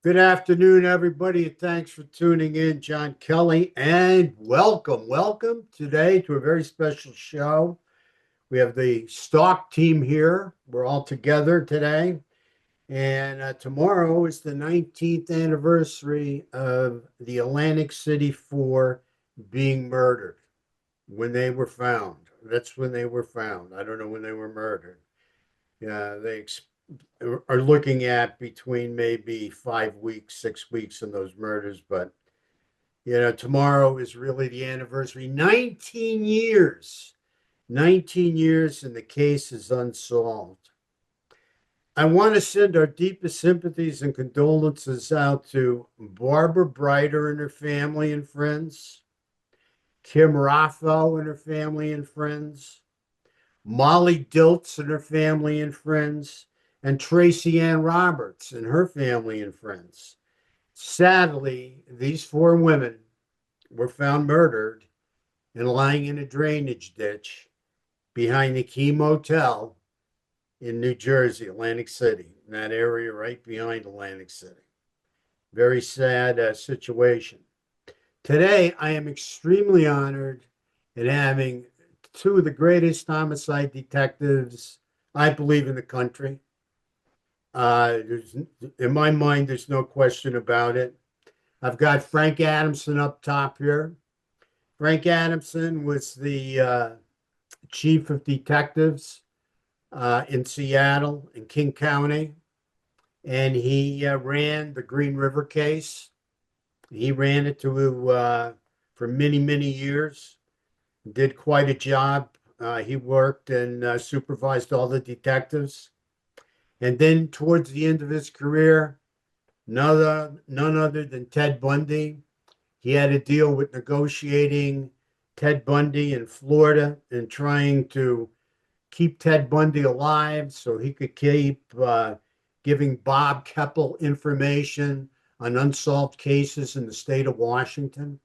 Good afternoon, everybody, and thanks for tuning in. John Kelly, and welcome today to a very special show. We have the STALK team here. We're all together today, and tomorrow is the 19th anniversary of the Atlantic City Four being murdered when they were found. That's when they were found. I don't know when they were murdered. Yeah, are looking at between maybe 5 weeks, 6 weeks in those murders. But, tomorrow is really the anniversary. 19 years, 19 years, and the case is unsolved. I want to send our deepest sympathies and condolences out to Barbara Breidor and her family and friends, Kim Raffo and her family and friends, Molly Dilts and her family and friends, and Tracy Ann Roberts and her family and friends. Sadly, these four women were found murdered and lying in a drainage ditch behind the Key Motel in New Jersey, Atlantic City, in that area right behind Atlantic City. Very sad situation. Today, I am extremely honored in having two of the greatest homicide detectives, I believe, in the country. There's, in my mind, there's no question about it. I've got Frank Adamson up top here. Frank Adamson was the chief of detectives in Seattle, in King County, and he ran the Green River case. He ran it for many, many years. Did quite a job. He worked and supervised all the detectives. And then towards the end of his career, none other than Ted Bundy. He had to deal with negotiating Ted Bundy in Florida and trying to keep Ted Bundy alive so he could keep giving Bob Keppel information on unsolved cases in the state of Washington.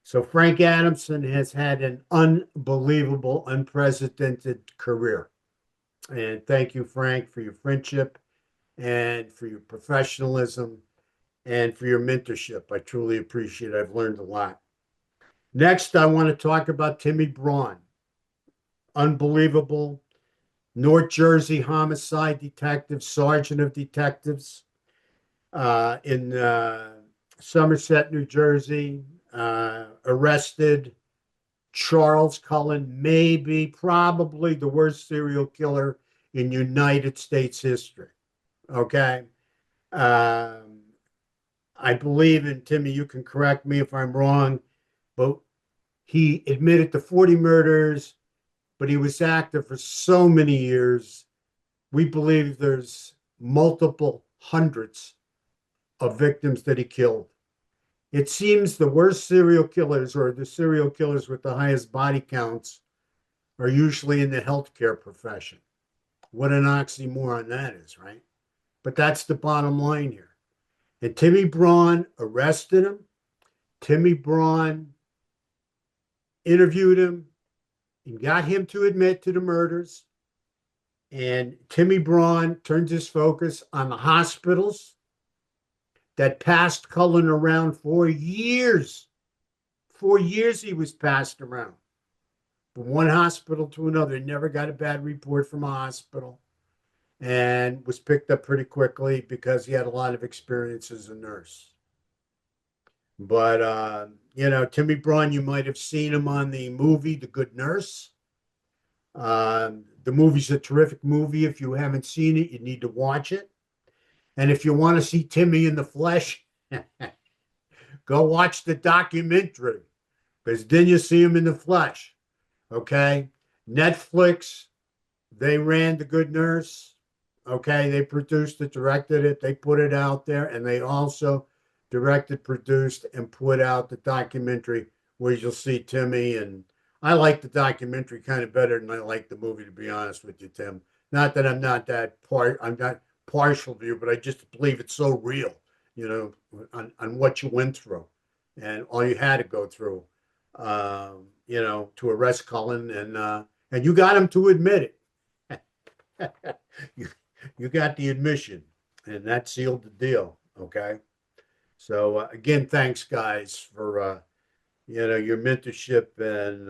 So Frank Adamson has had an unbelievable, unprecedented career. And thank you, Frank, for your friendship and for your professionalism and for your mentorship. I truly appreciate it. I've learned a lot. Next, I want to talk about Timmy Braun. Unbelievable North Jersey homicide detective, sergeant of detectives in Somerset, New Jersey, arrested Charles Cullen, probably the worst serial killer in United States history. Okay. I believe, and Timmy, you can correct me if I'm wrong, but he admitted to 40 murders, but he was active for so many years. We believe there's multiple hundreds of victims that he killed. It seems the worst serial killers, or the serial killers with the highest body counts, are usually in the healthcare profession. What an oxymoron that is, right? But that's the bottom line here. And Timmy Braun arrested him. Timmy Braun interviewed him and got him to admit to the murders. And Timmy Braun turned his focus on the hospitals that passed Cullen around for years. For years he was passed around from one hospital to another. Never got a bad report from a hospital and was picked up pretty quickly because he had a lot of experience as a nurse. But, Timmy Braun, you might have seen him on the movie The Good Nurse. The movie's a terrific movie. If you haven't seen it, you need to watch it. And if you want to see Timmy in the flesh, go watch the documentary, because then you see him in the flesh. Okay. Netflix, they ran The Good Nurse. Okay. They produced it, directed it, they put it out there, and they also directed, produced, and put out the documentary where you'll see Timmy. And I like the documentary kind of better than I like the movie, to be honest with you, Tim. Not that I'm not partial to you, but I just believe it's so real, on what you went through and all you had to go through, to arrest Cullen, and you got him to admit it. you, you got the admission, and that sealed the deal. Okay. So again, thanks guys for your mentorship and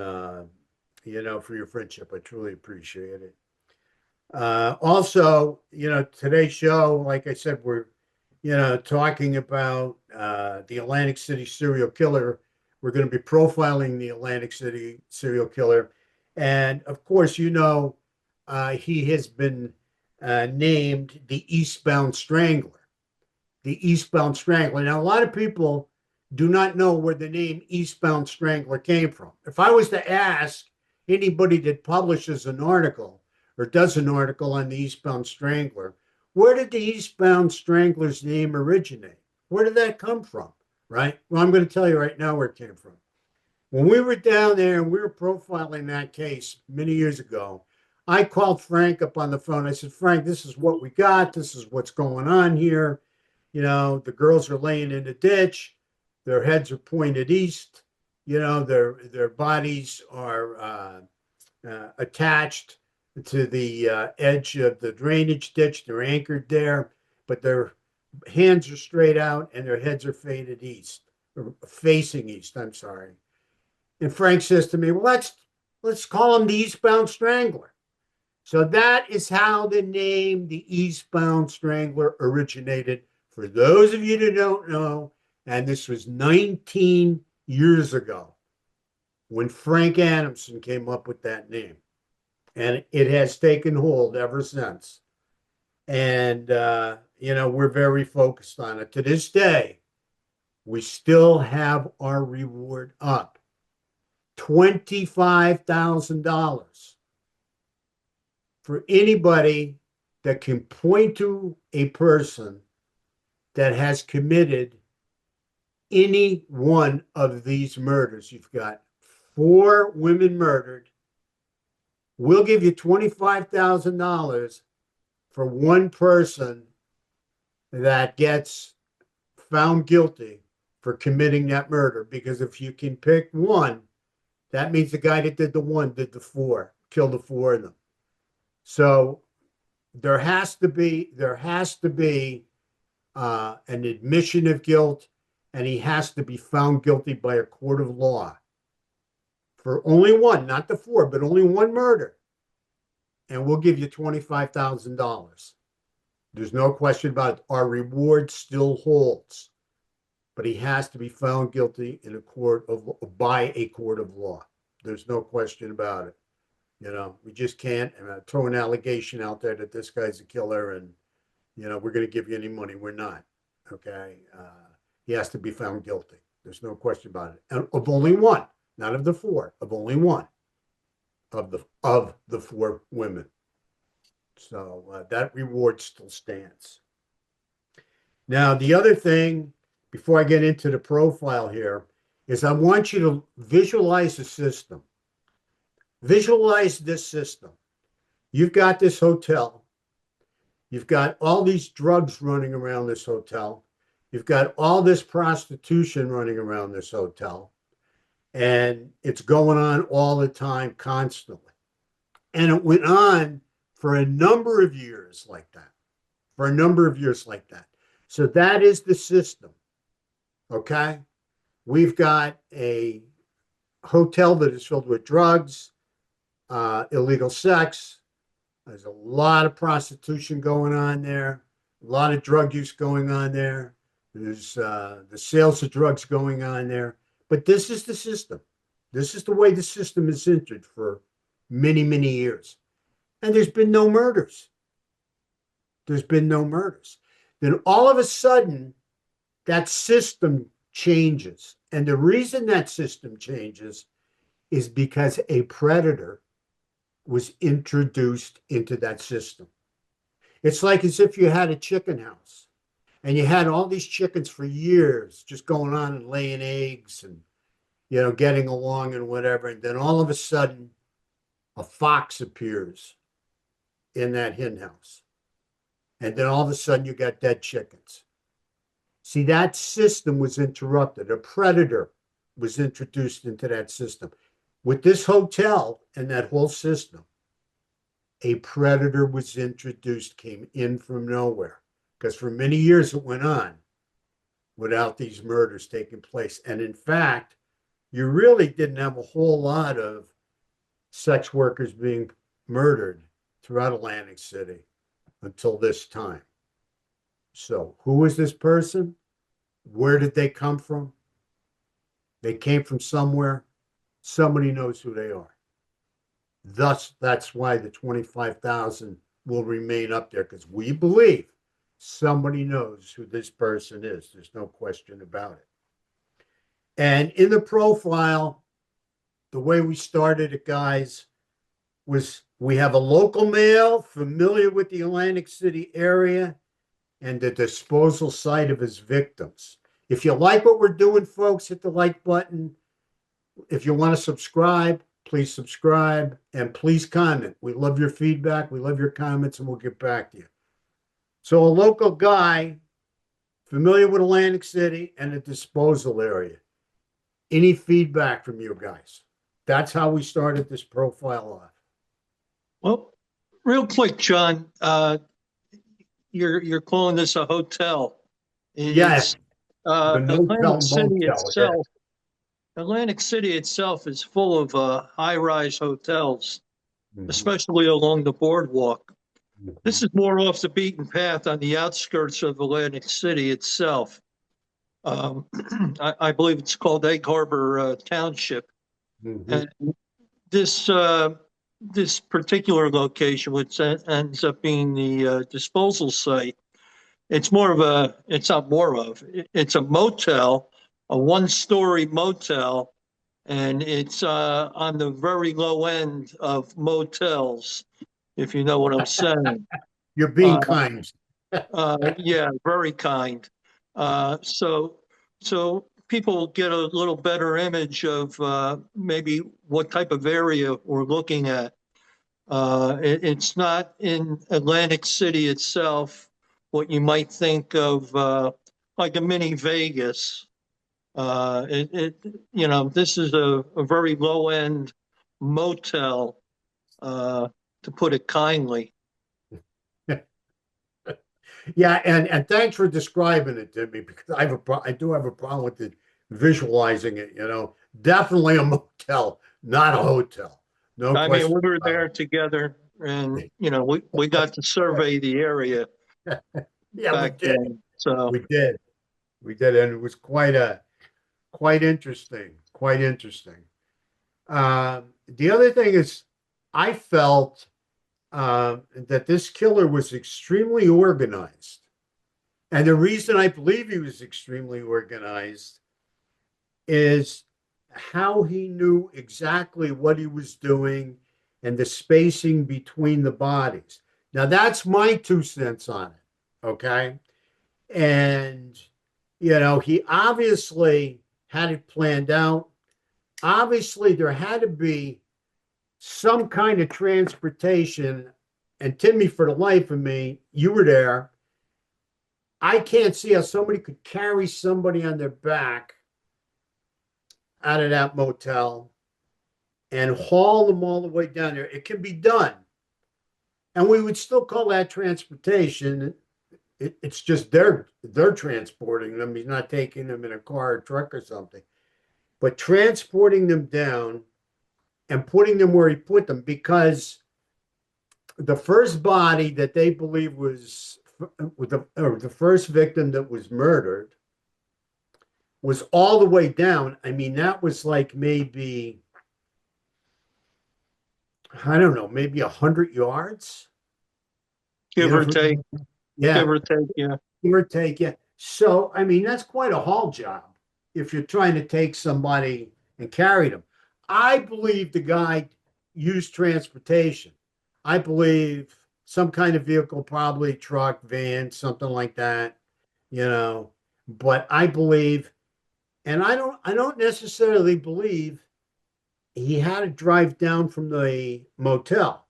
for your friendship. I truly appreciate it. Also, today's show, like I said, we're talking about the Atlantic City serial killer. We're going to be profiling the Atlantic City serial killer, and of course, he has been named the Eastbound Strangler. The Eastbound Strangler. Now, a lot of people do not know where the name Eastbound Strangler came from. If I was to ask anybody that publishes an article or does an article on the Eastbound Strangler, where did the Eastbound Strangler's name originate? Where did that come from? Right? Well, I'm going to tell you right now where it came from. When we were down there and we were profiling that case many years ago, I called Frank up on the phone. I said, Frank, this is what we got. This is what's going on here. The girls are laying in the ditch. Their heads are pointed east. Their bodies are attached to the edge of the drainage ditch. They're anchored there, but their hands are straight out and their heads are faded east, or facing east. I'm sorry. And Frank says to me, "Well, let's call him the Eastbound Strangler." So that is how the name the Eastbound Strangler originated. For those of you that don't know, and this was 19 years ago when Frank Adamson came up with that name. And it has taken hold ever since. And, we're very focused on it. To this day, we still have our reward up. $25,000 for anybody that can point to a person that has committed any one of these murders. You've got 4 women murdered. We'll give you $25,000 for one person that gets found guilty for committing that murder. Because if you can pick one, that means the guy that did the one did the 4, killed the 4 of them. So there has to be an admission of guilt, and he has to be found guilty by a court of law for only one, not the 4, but only one murder. And we'll give you $25,000. There's no question about it. Our reward still holds, but he has to be found guilty by a court of law. There's no question about it. We just can't throw an allegation out there that this guy's a killer and we're going to give you any money. We're not. Okay. He has to be found guilty. There's no question about it. And of only one, not of the 4, of only one of the 4 women. So that reward still stands. Now, the other thing, before I get into the profile here, is I want you to visualize the system. Visualize this system. You've got this hotel. You've got all these drugs running around this hotel. You've got all this prostitution running around this hotel. And it's going on all the time, constantly. And it went on for a number of years like that. So that is the system. Okay? We've got a hotel that is filled with drugs, illegal sex. There's a lot of prostitution going on there, a lot of drug use going on there. There's the sales of drugs going on there. But this is the system. This is the way the system is entered for many, many years. And there's been no murders. Then all of a sudden, that system changes. And the reason that system changes is because a predator was introduced into that system. It's like as if you had a chicken house and you had all these chickens for years just going on and laying eggs and, getting along and whatever. And then all of a sudden, a fox appears in that hen house. And then all of a sudden, you got dead chickens. See, that system was interrupted. A predator was introduced into that system. With this hotel and that whole system, a predator was introduced, came in from nowhere. Because for many years it went on. without these murders taking place. And in fact, you really didn't have a whole lot of sex workers being murdered throughout Atlantic City until this time. So, who was this person? Where did they come from? They came from somewhere. Somebody knows who they are. Thus, that's why the 25,000 will remain up there, because we believe somebody knows who this person is. There's no question about it. And in the profile, the way we started it, guys, was we have a local male familiar with the Atlantic City area and the disposal site of his victims. If you like what we're doing, folks, hit the like button. If you want to subscribe, please subscribe, and please comment. We love your feedback. We love your comments, and we'll get back to you. So a local guy familiar with Atlantic City and the disposal area. Any feedback from you guys? That's how we started this profile off. Well, real quick, John, you're calling this a hotel. Yes, the Atlantic Motel City Motel. itself. Atlantic City itself is full of high-rise hotels, especially along the boardwalk. This is more off the beaten path on the outskirts of Atlantic City itself. I believe it's called Egg Harbor Township. And this particular location, which ends up being the disposal site, it's a motel, a one-story motel, and it's on the very low end of motels, if you know what I'm saying. You're being kind. Yeah, very kind. So people get a little better image of maybe what type of area we're looking at. It's not in Atlantic City itself, what you might think of like a mini Vegas. This is a very low end motel, to put it kindly. Yeah, and thanks for describing it to me, because I do have a problem with it, visualizing it. Definitely a motel, not a hotel. No I mean, question. we were there together, and we got to survey the area Yeah, we back did. then. So We did, and it was quite interesting. Quite interesting. The other thing is, I felt that this killer was extremely organized. And the reason I believe he was extremely organized is how he knew exactly what he was doing and the spacing between the bodies. Now, that's my 2 cents on it. Okay. And, he obviously had it planned out. Obviously, there had to be some kind of transportation. And Timmy, for the life of me, you were there. I can't see how somebody could carry somebody on their back out of that motel and haul them all the way down there. It can be done. And we would still call that transportation. It's just they're transporting them. He's not taking them in a car or truck or something. But transporting them down and putting them where he put them, because the first body that they believe was the first victim that was murdered was all the way down. I mean, that was like maybe, I don't know, maybe 100 yards. give or take. Yeah. Give or take, yeah. Give or take, yeah. So, I mean, that's quite a haul job if you're trying to take somebody and carry them. I believe the guy used transportation. I believe some kind of vehicle, probably truck, van, something like that, But I believe, and I don't necessarily believe he had to drive down from the motel,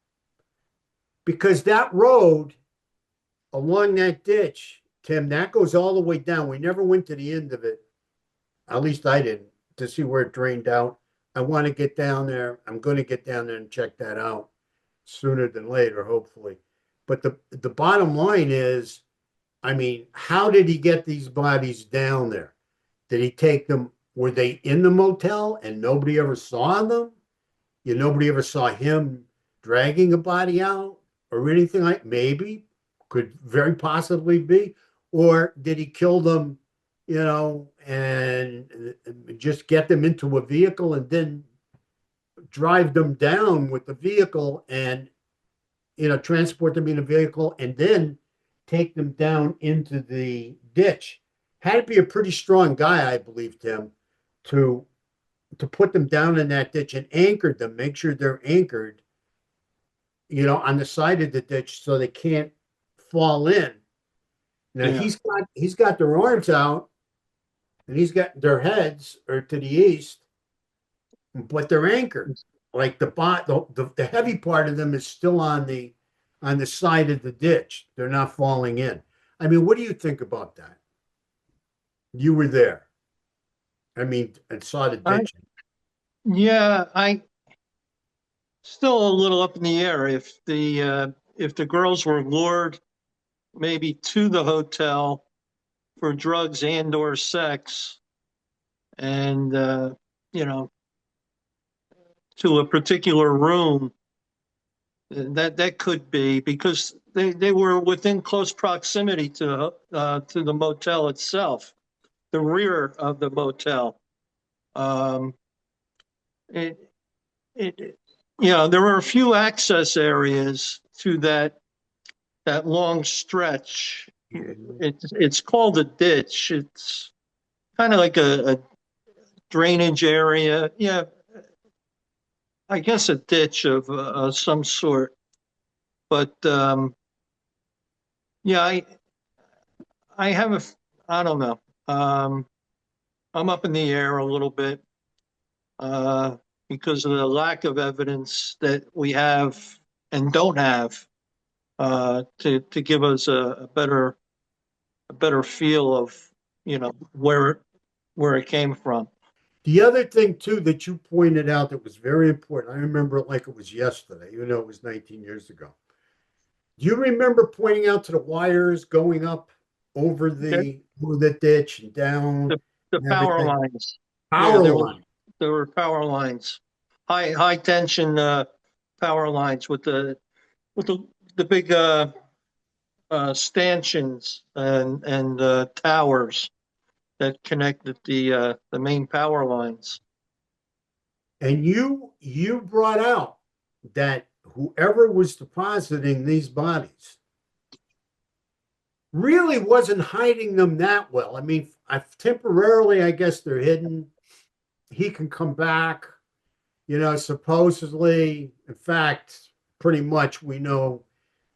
because that road along that ditch, Tim, that goes all the way down. We never went to the end of it. At least I didn't, to see where it drained out. I want to get down there. I'm going to get down there and check that out sooner than later, hopefully. But the bottom line is, I mean, how did he get these bodies down there? Did he take them? Were they in the motel and nobody ever saw them? Nobody ever saw him dragging a body out or anything like maybe could very possibly be. Or did he kill them, and just get them into a vehicle and then drive them down with the vehicle and transport them in a vehicle and then take them down into the ditch. Had to be a pretty strong guy, I believe, Tim, to put them down in that ditch and anchored them, make sure they're anchored, on the side of the ditch so they can't fall in. Now Yeah. he's got their arms out and he's got their heads are to the east, but they're anchored. Like the heavy part of them is still on the side of the ditch. They're not falling in. I mean, what do you think about that? You were there. I mean, and saw the I, ditch. yeah, I still a little up in the air if the girls were lured maybe to the hotel for drugs and or sex and you know to a particular room that could be because they were within close proximity to the motel itself, the rear of the motel. Um, it, it there were a few access areas to that long stretch. It's called a ditch. It's kind of like a drainage area. Yeah, I guess a ditch of some sort. But yeah, I have I don't know. I'm up in the air a little bit because of the lack of evidence that we have and don't have to give us a better feel of where it came from. The other thing too that you pointed out that was very important, I remember it like it was yesterday, even though it was 19 years ago. Do you remember pointing out to the wires going up The, over the ditch and down the and power everything? lines. Yeah, Power line. there were power lines, high tension power lines with the big stanchions and towers that connected the main power lines. And you brought out that whoever was depositing these bodies really wasn't hiding them that well. I mean, temporarily, I guess they're hidden. He can come back, supposedly. In fact, pretty much we know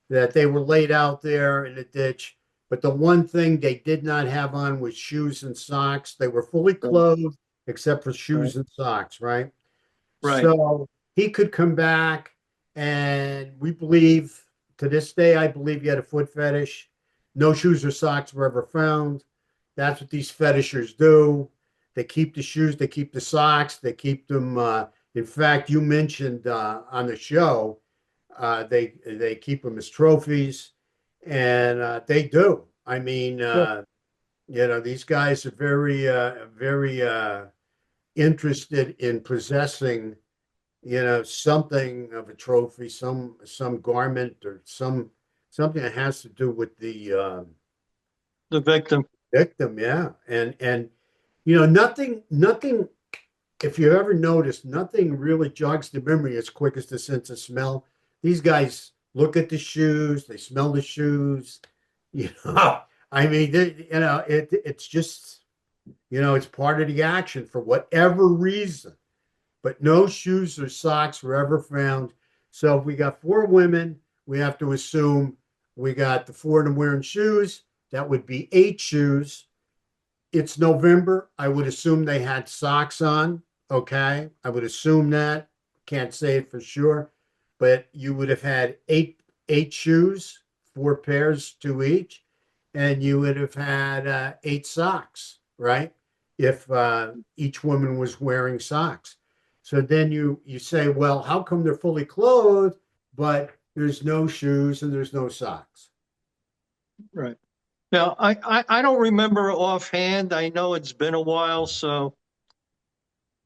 that they were laid out there in a ditch. But the one thing they did not have on was shoes and socks. They were fully clothed except for Right, shoes and socks, right? right, So he could come back, and we believe to this day, I believe he had a foot fetish. No shoes or socks were ever found. That's what these fetishers do. They keep the shoes, they keep the socks, they keep them. In fact, you mentioned on the show, they keep them as trophies, and they do. I mean, yeah, these guys are very interested in possessing something of a trophy, some garment or something that has to do with the the victim. victim. Yeah, and nothing. If you ever noticed, nothing really jogs the memory as quick as the sense of smell. These guys look at the shoes, they smell the shoes. I mean, it's just it's part of the action for whatever reason. But no shoes or socks were ever found. So if we got four women, we have to assume we got the four of them wearing shoes. That would be eight shoes. It's November. I would assume they had socks on. Okay. I would assume that. Can't say it for sure. But you would have had eight shoes, four pairs, two each, and you would have had eight socks, right? If each woman was wearing socks. So then you say, well, how come they're fully clothed, but there's no shoes and there's no socks? Right. Now, I don't remember offhand. I know it's been a while, so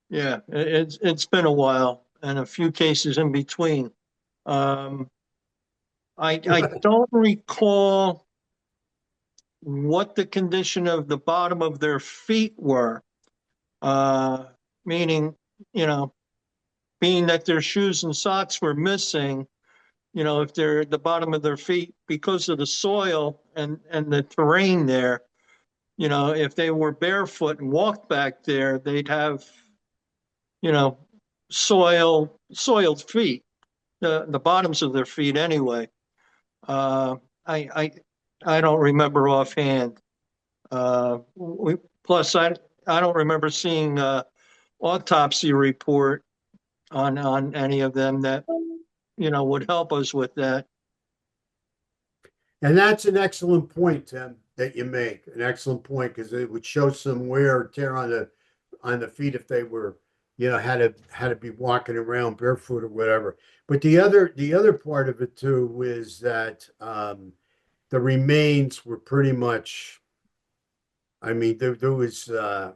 yeah, it's been a while and a few cases in between. Um, I don't recall what the condition of the bottom of their feet were, uh, meaning, you know, being that their shoes and socks were missing, if they're at the bottom of their feet because of the soil and the terrain there, if they were barefoot and walked back there, they'd have, you know, soiled feet, the bottoms of their feet anyway. Uh, I, I, I don't remember offhand. Plus, I don't remember seeing autopsy report on any of them that would help us with that. And that's an excellent point, Tim, that you make. An excellent point because it would show some wear or tear on the feet if they were, had to be walking around barefoot or whatever. But the other part of it too is that the remains were pretty much. I mean, there was For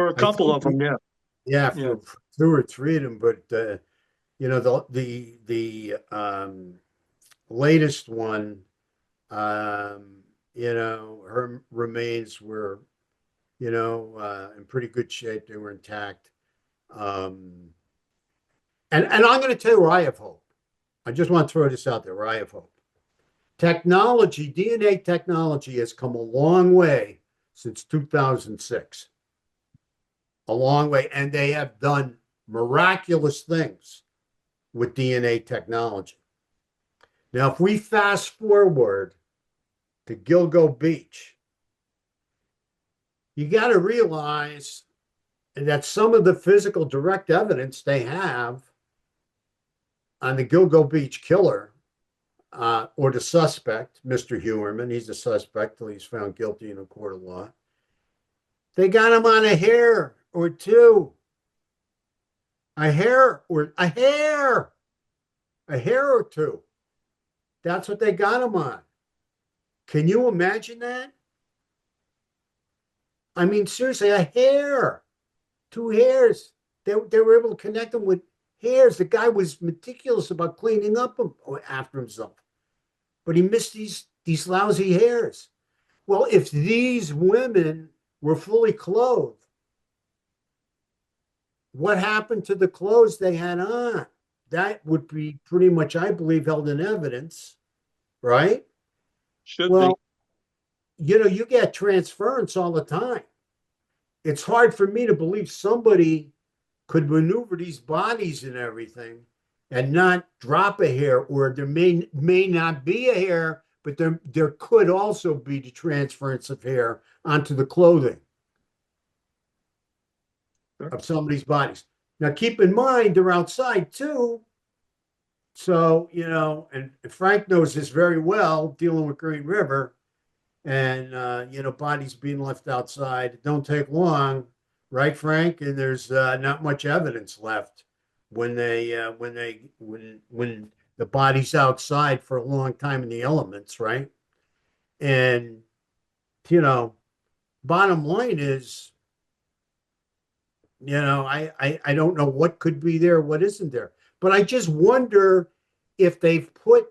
a I couple think of them, yeah, yeah yeah. for two or three of them, but the latest one, her remains were in pretty good shape. They were intact. Um, and I'm going to tell you where I have hope. I just want to throw this out there where I have hope. Technology, DNA technology has come a long way since 2006, a long way, and they have done miraculous things with DNA technology. Now, if we fast forward to Gilgo Beach, you got to realize that some of the physical direct evidence they have on the Gilgo Beach killer, or the suspect, Mr. Huerman, he's a suspect till he's found guilty in a court of law. They got him on a hair or two, a hair or two. That's what they got him on. Can you imagine that? I mean, seriously, a hair, two hairs. They were able to connect them with hairs. The guy was meticulous about cleaning up after himself, but he missed these lousy hairs. Well, if these women were fully clothed, what happened to the clothes they had on? That would be pretty much, I believe, held in evidence, right? Should be. Well, you get transference all the time. It's hard for me to believe somebody could maneuver these bodies and everything and not drop a hair, or there may not be a hair, but there could also be the transference of hair onto the clothing Sure. of somebody's bodies. Now, keep in mind they're outside too. So, and Frank knows this very well, dealing with Green River, and bodies being left outside. It don't take long, right, Frank? And there's not much evidence left when when the body's outside for a long time in the elements, right? And you know, bottom line is, I don't know what could be there, what isn't there, but I just wonder if they've put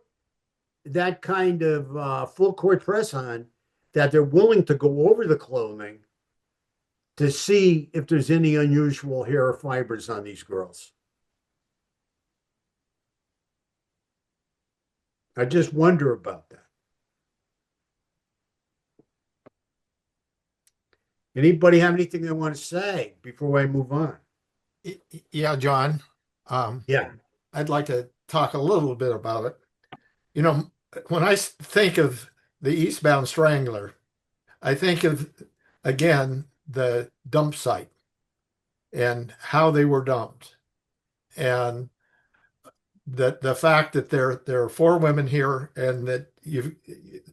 that kind of full court press on, that they're willing to go over the clothing to see if there's any unusual hair or fibers on these girls. I just wonder about that. Anybody have anything they want to say before I move on? Yeah, John. Yeah. I'd like to talk a little bit about it. You know, when I think of the Eastbound Strangler, I think of, again, the dump site and how they were dumped. And the fact that there are four women here and that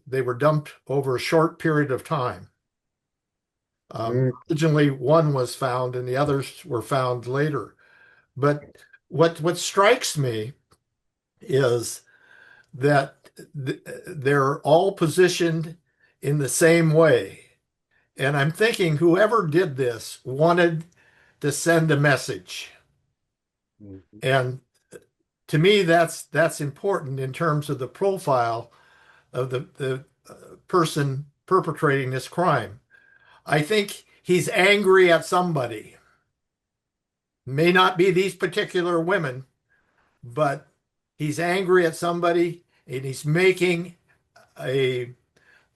they were dumped over a short period of time. Mm. Originally, one was found and the others were found later. But what strikes me is that they're all positioned in the same way. And I'm thinking whoever did this wanted to send a message. Mhm. And to me, that's important in terms of the profile of the person perpetrating this crime. I think he's angry at somebody. May not be these particular women, but he's angry at somebody and he's making a,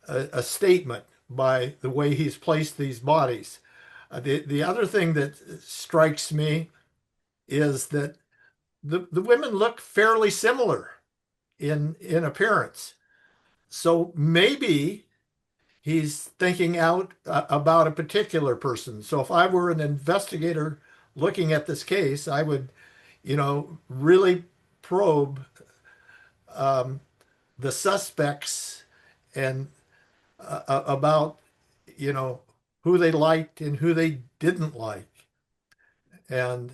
a statement by the way he's placed these bodies. The other thing that strikes me is that the women look fairly similar in appearance. So maybe he's thinking out about a particular person. So if I were an investigator looking at this case, I would, really probe um, the suspects and about, you know, who they liked and who they didn't like. And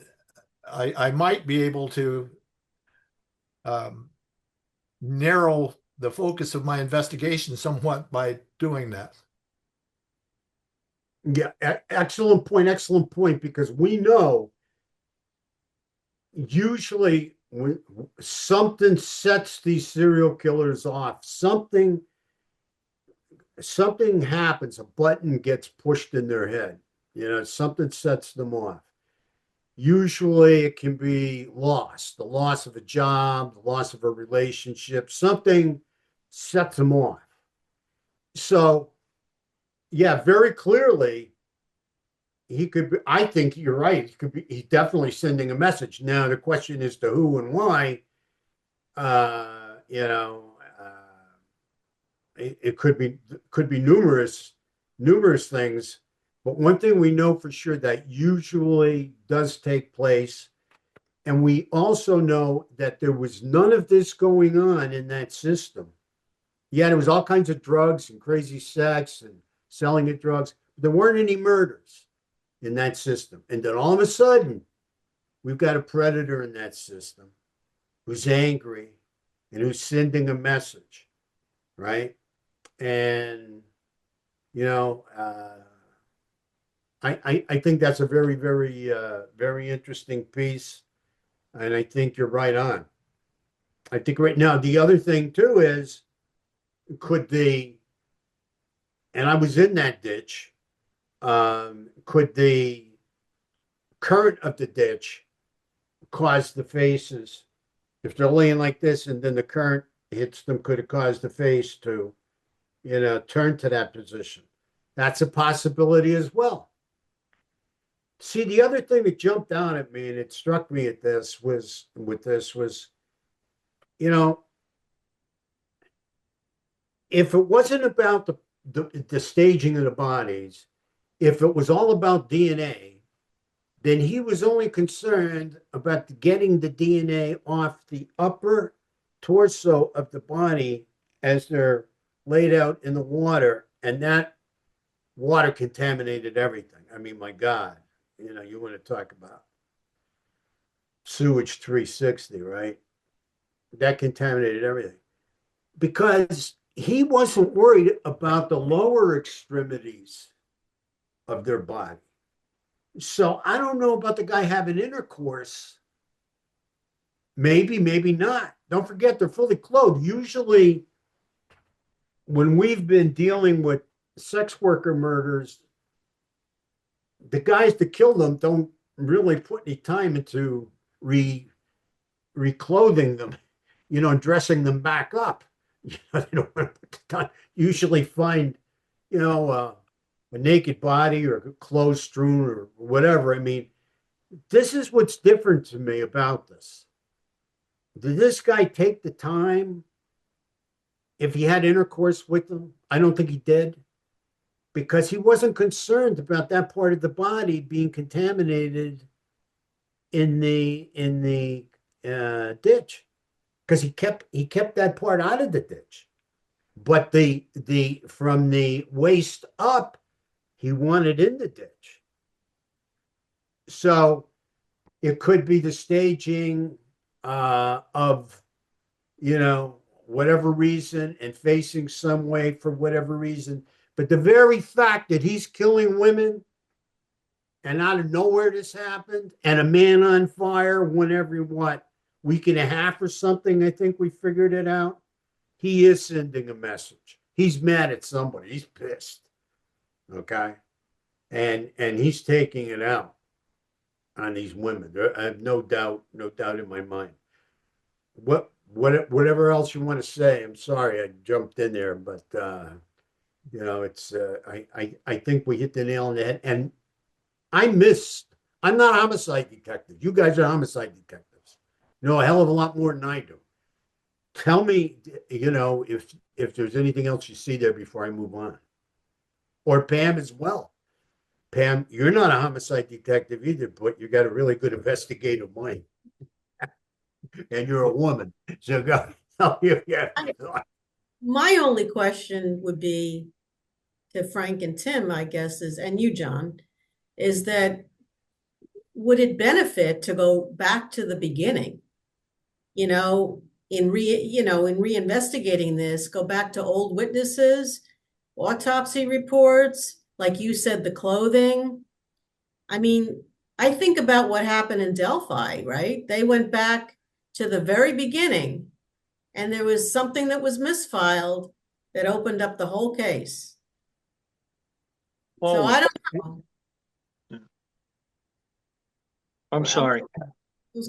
I might be able to um, narrow the focus of my investigation somewhat by doing that. Yeah, excellent point, because we know usually when something sets these serial killers off, something happens, a button gets pushed in their head, something sets them off. Usually it can be the loss of a job, the loss of a relationship, something sets them off. So yeah, very clearly he could be, I think you're right. He's definitely sending a message. Now the question is to who and why. Uh, you know, it could be numerous things, but one thing we know for sure that usually does take place, and we also know that there was none of this going on in that system. Yeah, there was all kinds of drugs and crazy sex and selling of drugs. But there weren't any murders in that system. And then all of a sudden, we've got a predator in that system who's angry and who's sending a message, right? And you know, I think that's a very interesting piece, and I think you're right on. I think right now the other thing too is could the and I was in that ditch. Could the current of the ditch cause the faces if they're laying like this, and then the current hits them? Could it cause the face to turn to that position? That's a possibility as well. See, the other thing that jumped out at me and it struck me at this was, you know, if it wasn't about the staging of the bodies, if it was all about DNA, then he was only concerned about getting the DNA off the upper torso of the body as they're laid out in the water, and that water contaminated everything. I mean, my God, you want to talk about sewage 360, right? That contaminated everything because he wasn't worried about the lower extremities of their body. So I don't know about the guy having intercourse. Maybe, maybe not. Don't forget, they're fully clothed. Usually, when we've been dealing with sex worker murders, the guys that kill them don't really put any time into reclothing them, dressing them back up. They don't want to put the time. Usually find, a naked body or clothes strewn or whatever. I mean, this is what's different to me about this. Did this guy take the time if he had intercourse with them? I don't think he did because he wasn't concerned about that part of the body being contaminated in the ditch because he kept that part out of the ditch. But the from the waist up, he wanted in the ditch. So it could be the staging of, whatever reason and facing some way for whatever reason. But the very fact that he's killing women and out of nowhere this happened and a man on fire whenever what week and a half or something, I think we figured it out. He is sending a message. He's mad at somebody. He's pissed. Okay. And he's taking it out on these women. I have no doubt in my mind. Whatever else you want to say, I'm sorry I jumped in there, but it's I think we hit the nail on the head. And I'm not a homicide detective. You guys are homicide detectives. You know a hell of a lot more than I do. Tell me, if there's anything else you see there before I move on. Or Pam as well. Pam, you're not a homicide detective either, but you got a really good investigative mind. And you're a woman. So go tell me if you have any thoughts. My only question would be to Frank and Tim, I guess, and you, John, is that would it benefit to go back to the beginning? In reinvestigating this, go back to old witnesses, autopsy reports, like you said, the clothing. I mean, I think about what happened in Delphi, right? They went back to the very beginning and there was something that was misfiled that opened up the whole case. So I don't know. I'm sorry.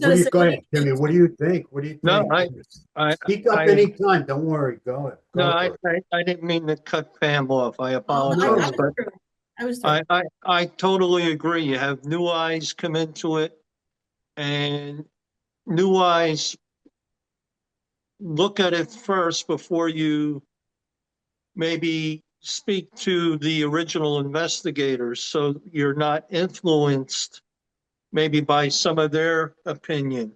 Go ahead, Timmy. What do you think? What do you think? No, Speak up anytime. Don't worry. Go ahead. I didn't mean to cut Pam off. I apologize, but I totally agree. You have new eyes come into it, and new eyes look at it first before you maybe speak to the original investigators, so you're not influenced maybe by some of their opinion.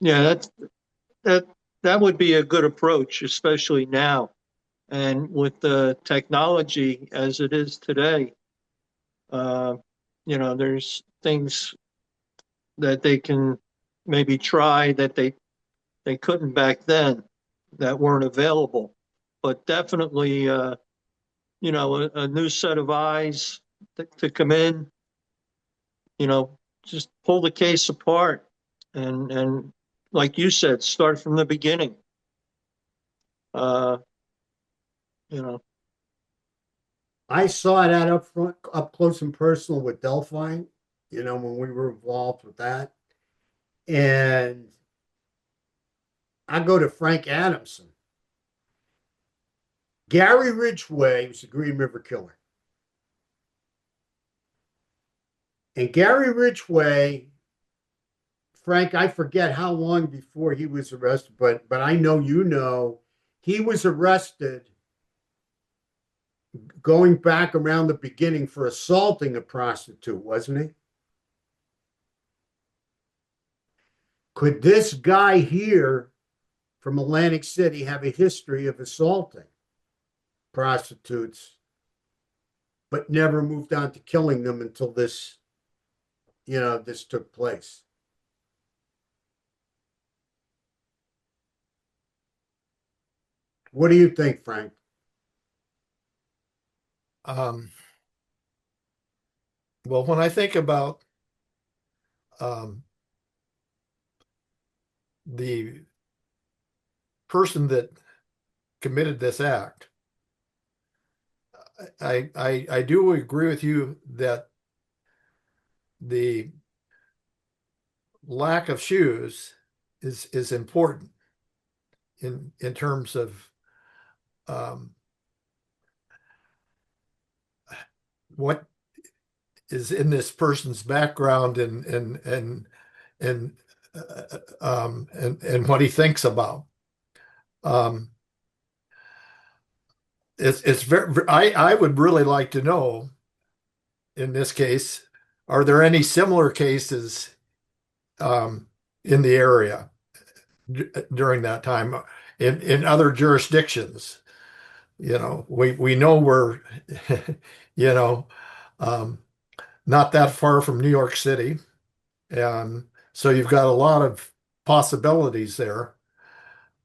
Yeah, that would be a good approach, especially now. And with the technology as it is today, there's things that they can maybe try that they couldn't back then, that weren't available. But definitely, a new set of eyes to come in, just pull the case apart and like you said, start from the beginning. I saw that up front, up close and personal with Delphi, when we were involved with that. And I go to Frank Adamson. Gary Ridgway was the Green River Killer. And Gary Ridgway, Frank, I forget how long before he was arrested, but I know he was arrested going back around the beginning for assaulting a prostitute, wasn't he? Could this guy here from Atlantic City have a history of assaulting prostitutes, but never moved on to killing them until this took place? What do you think, Frank? Well, when I think about the person that committed this act, I do agree with you that the lack of shoes is important in terms of what is in this person's background and what he thinks about. It's very. I would really like to know, in this case, are there any similar cases in the area during that time in other jurisdictions? We know we're not that far from New York City, and so you've got a lot of possibilities there.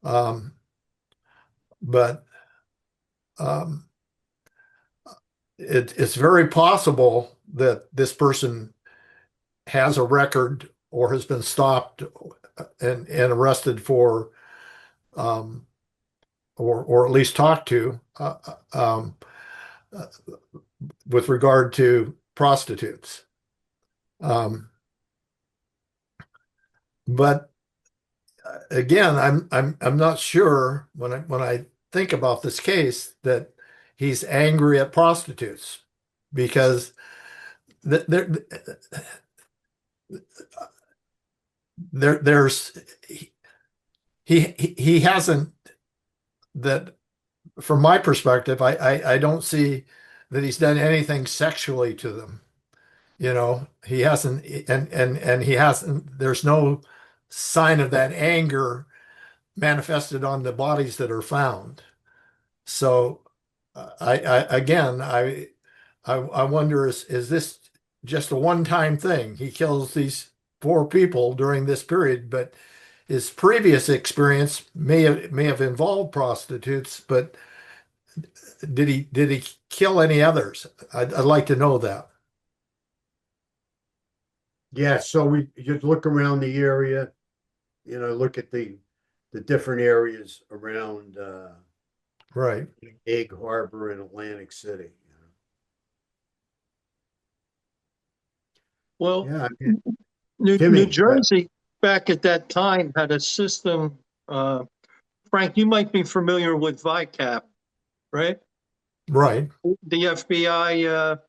Um, but um, it's very possible that this person has a record or has been stopped and arrested for um, or at least talked to uh, with regard to prostitutes. Um, but again, I'm not sure when I think about this case that he's angry at prostitutes because there there's he hasn't that from my perspective I don't see that he's done anything sexually to them. You know, he hasn't and he hasn't there's no sign of that anger manifested on the bodies that are found. So I again I wonder is this just a one-time thing? He kills these four people during this period, but his previous experience may have involved prostitutes, but did he kill any others? I'd like to know that. Yeah, so we just look around the area, look at the different areas around Right. Egg Harbor and Atlantic City. Well, Yeah, I mean, New Timmy, Jersey back at that time had a system. Frank, you might be familiar with VICAP, right? Right. The FBI.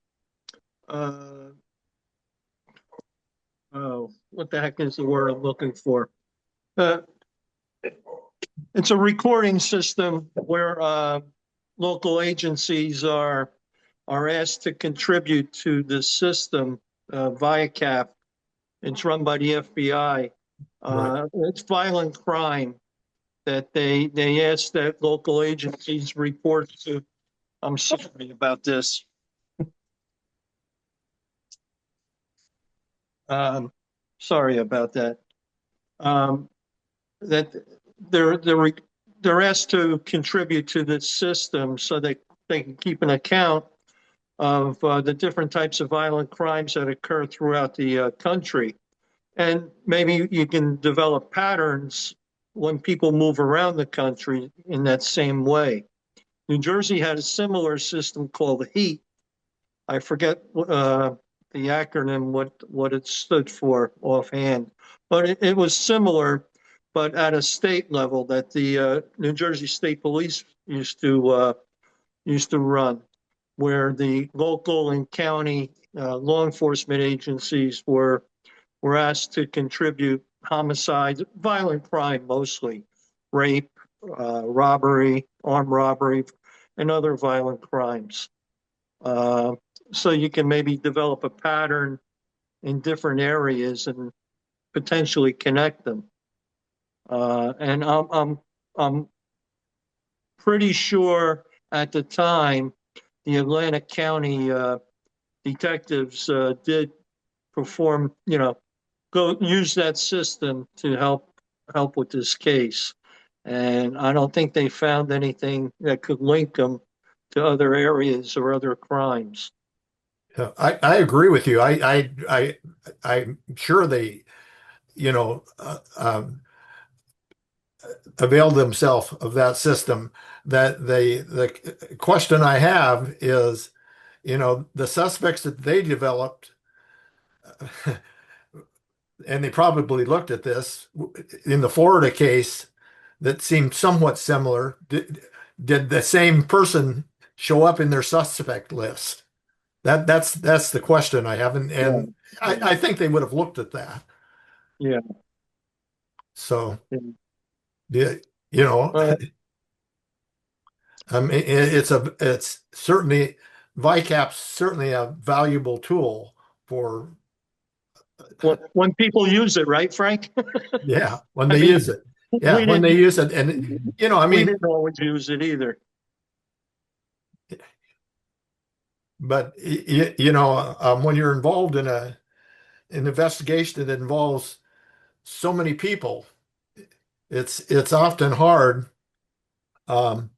Oh, what the heck is the word I'm looking for? Uh, it's a recording system where local agencies are asked to contribute to the system via CAP. It's run by the FBI. Right. It's violent crime that they ask that local agencies report to. I'm sorry about this. Um, sorry about that. That they're asked to contribute to this system so that they can keep an account of the different types of violent crimes that occur throughout the country. And maybe you can develop patterns when people move around the country in that same way. New Jersey had a similar system called HEAT. I forget the acronym, what it stood for offhand, but it was similar, but at a state level that the New Jersey State Police used to run, where the local and county law enforcement agencies were asked to contribute homicides, violent crime mostly, rape, robbery, armed robbery, and other violent crimes. Uh, so you can maybe develop a pattern in different areas and potentially connect them. And I'm pretty sure at the time the Atlantic County detectives did perform, go use that system to help with this case. And I don't think they found anything that could link them to other areas or other crimes. I agree with you. I'm sure they, availed themselves of that system. That the question I have is, the suspects that they developed, and they probably looked at this in the Florida case that seemed somewhat similar. Did the same person show up in their suspect list? That's the question I have, and I think they would have looked at that. Yeah. So, Yeah. yeah, you know, Uh, I mean, it's certainly VICAP's certainly a valuable tool for when people use it, right, Frank? yeah when I they mean, use it. Yeah, we when they didn't use it, and I we mean, didn't always use it either. but when you're involved in an investigation that involves so many people, it's often hard um,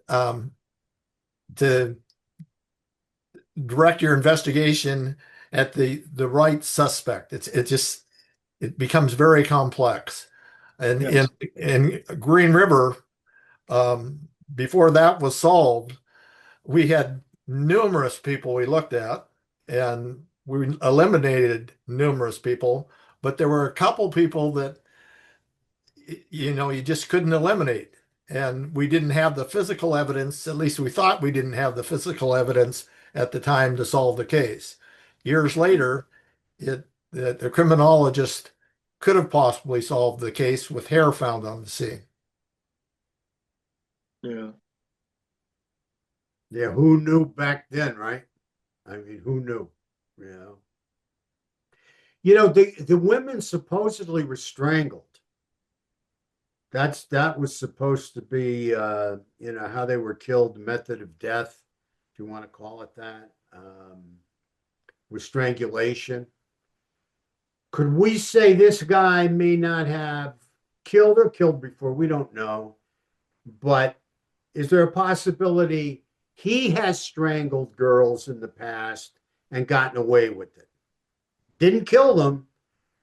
um, to direct your investigation at the right suspect. It becomes very complex. And Yes. in Green River, before that was solved, we had numerous people we looked at, and we eliminated numerous people, but there were a couple people that you just couldn't eliminate. And we didn't have the physical evidence, at least we thought we didn't have the physical evidence at the time to solve the case. Years later, the criminologist could have possibly solved the case with hair found on the scene. Yeah. Yeah, who knew back then, right? I mean, who knew? The women supposedly were strangled. That was supposed to be how they were killed, the method of death, if you want to call it that, with strangulation. Could we say this guy may not have killed or killed before? We don't know. But is there a possibility he has strangled girls in the past and gotten away with it? Didn't kill them,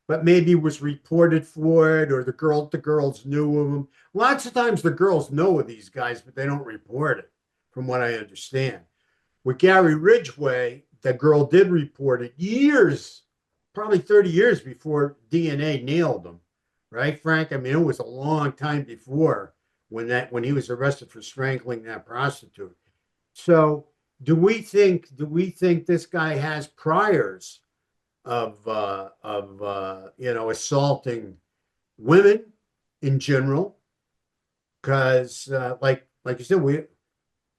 but maybe was reported for it, or the girls knew of him. Lots of times the girls know of these guys, but they don't report it, from what I understand. With Gary Ridgway, the girl did report it years, probably 30 years before DNA nailed him, right, Frank? I mean, it was a long time before when he was arrested for strangling that prostitute. So, do we think this guy has priors of assaulting women in general? Because like you said,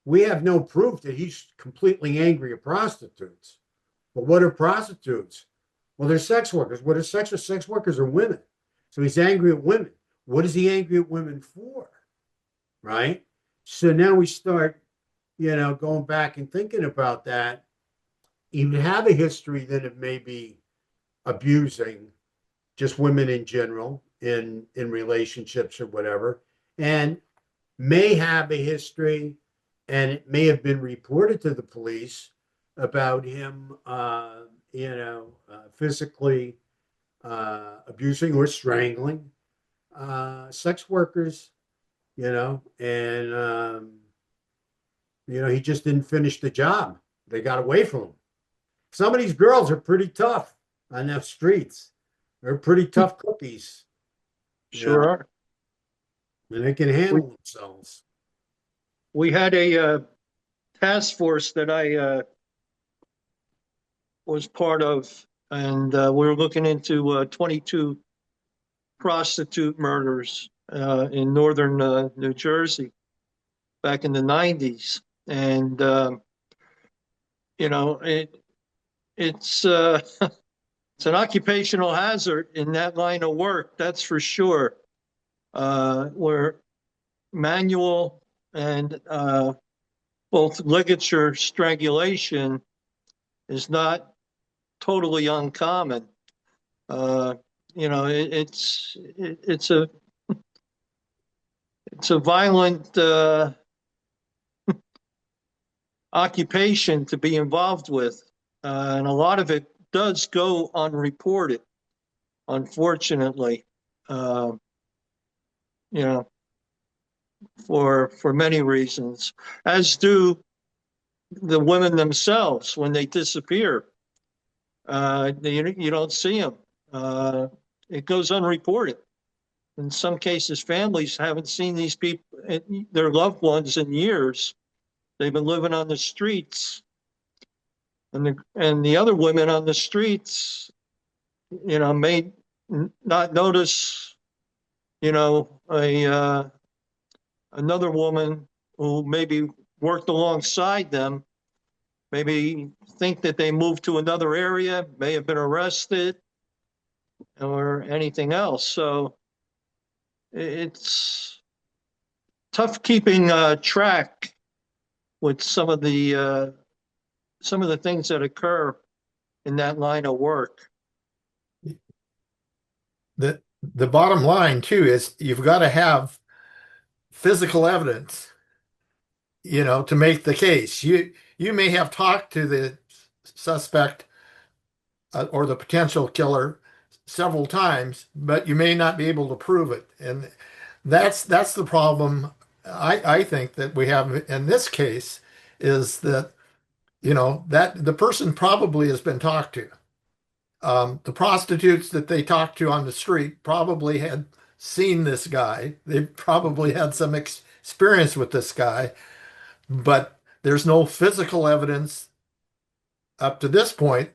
we have no proof that he's completely angry at prostitutes. But what are prostitutes? Well, they're sex workers. What are sex workers are women. So he's angry at women. What is he angry at women for? Right? So now we start, going back and thinking about that. He would have a history then of maybe abusing just women in general in relationships or whatever, and may have a history, and it may have been reported to the police about him, physically abusing or strangling sex workers, and he just didn't finish the job. They got away from him. Some of these girls are pretty tough on the streets. They're pretty tough cookies. Sure are. And they can handle themselves. We had a task force that I was part of, and we were looking into 22 prostitute murders in northern New Jersey back in the 90s. And, it's it's an occupational hazard in that line of work, that's for sure. Where manual and both ligature strangulation is not totally uncommon. It's a violent occupation to be involved with, and a lot of it does go unreported, unfortunately. For many reasons, as do the women themselves when they disappear. You don't see them. It goes unreported. In some cases, families haven't seen these people, their loved ones, in years. They've been living on the streets, and the other women on the streets, may not notice, another woman who maybe worked alongside them, maybe think that they moved to another area, may have been arrested, or anything else. So it's tough keeping track with some of the things that occur in that line of work. the bottom line too is you've got to have physical evidence, to make the case. You may have talked to the suspect or the potential killer several times, but you may not be able to prove it. And that's the problem I think that we have in this case is that, that the person probably has been talked to. The prostitutes that they talked to on the street probably had seen this guy. They probably had some experience with this guy, but there's no physical evidence up to this point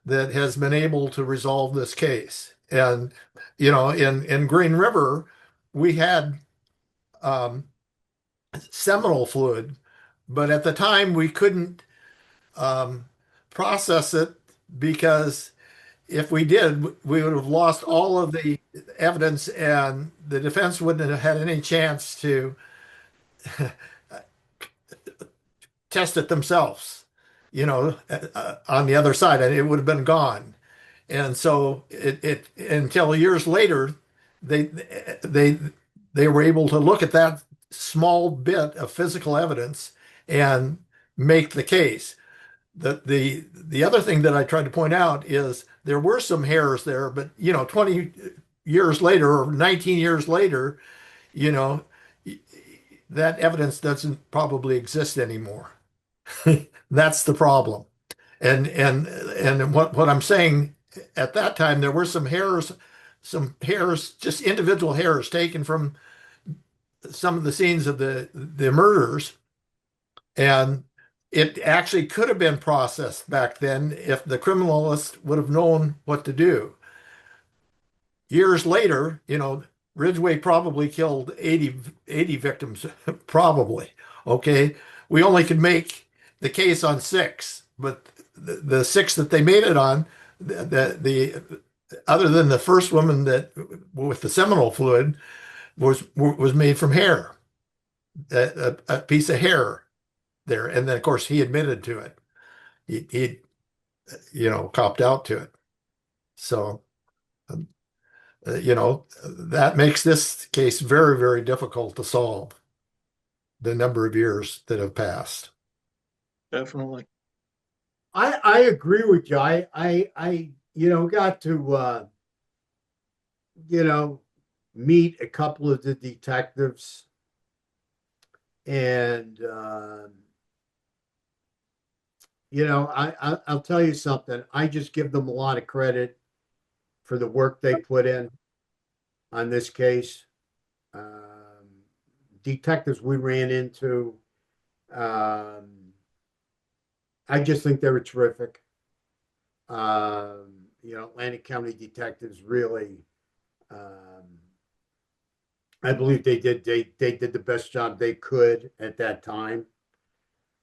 that has been able to resolve this case. And, in Green River, we had seminal fluid, but at the time we couldn't process it because if we did, we would have lost all of the evidence and the defense wouldn't have had any chance to test it themselves, on the other side, and it would have been gone. And so it until years later, they they they were able to look at that small bit of physical evidence and make the case. The other thing that I tried to point out is there were some hairs there, but 20 years later or 19 years later, you know, that evidence doesn't probably exist anymore. That's the problem. And what I'm saying at that time, there were some hairs, just individual hairs taken from some of the scenes of the murders, and it actually could have been processed back then if the criminalist would have known what to do. Years later, Ridgway probably killed 80 victims, probably. Okay. We only could make the case on 6, but the 6 that they made it on, the other than the first woman that with the seminal fluid was made from hair, a piece of hair there. And then of course he admitted to it. He copped out to it. So, that makes this case very, very difficult to solve, the number of years that have passed. Definitely. I agree with you. I got to meet a couple of the detectives, and I'll tell you something. I just give them a lot of credit for the work they put in on this case. Detectives we ran into, I just think they were terrific. Atlantic County detectives really, I believe they did the best job they could at that time.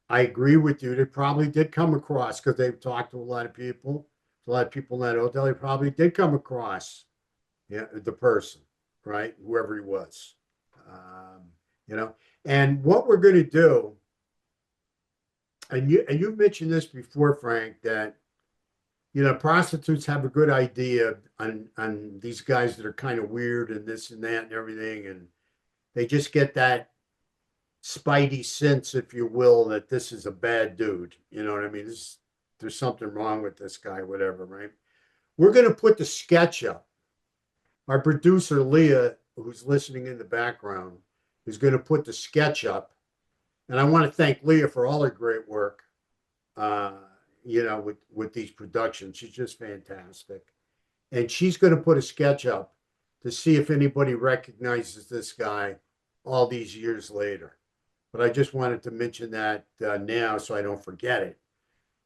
I agree with you. They probably did come across, because they've talked to a lot of people. A lot of people in that hotel, they probably did come across, the person, right? Whoever he was, And what we're going to do, and you mentioned this before, Frank, that prostitutes have a good idea on these guys that are kind of weird and this and that and everything, and they just get that spidey sense, if you will, that this is a bad dude. You know what I mean? There's something wrong with this guy, whatever, right? We're going to put the sketch up. Our producer, Leah, who's listening in the background, is going to put the sketch up. And I want to thank Leah for all her great work, with these productions. She's just fantastic. And she's going to put a sketch up to see if anybody recognizes this guy all these years later. But I just wanted to mention that now so I don't forget it.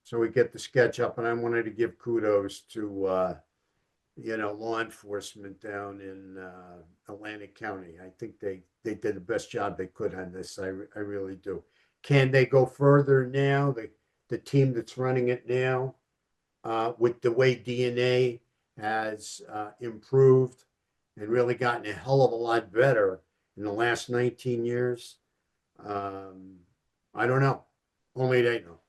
So we get the sketch up, and I wanted to give kudos to, law enforcement down in Atlantic County. I think they did the best job they could on this. I really do. Can they go further now? The team that's running it now, with the way DNA has improved and really gotten a hell of a lot better in the last 19 years. I don't know. Only they know,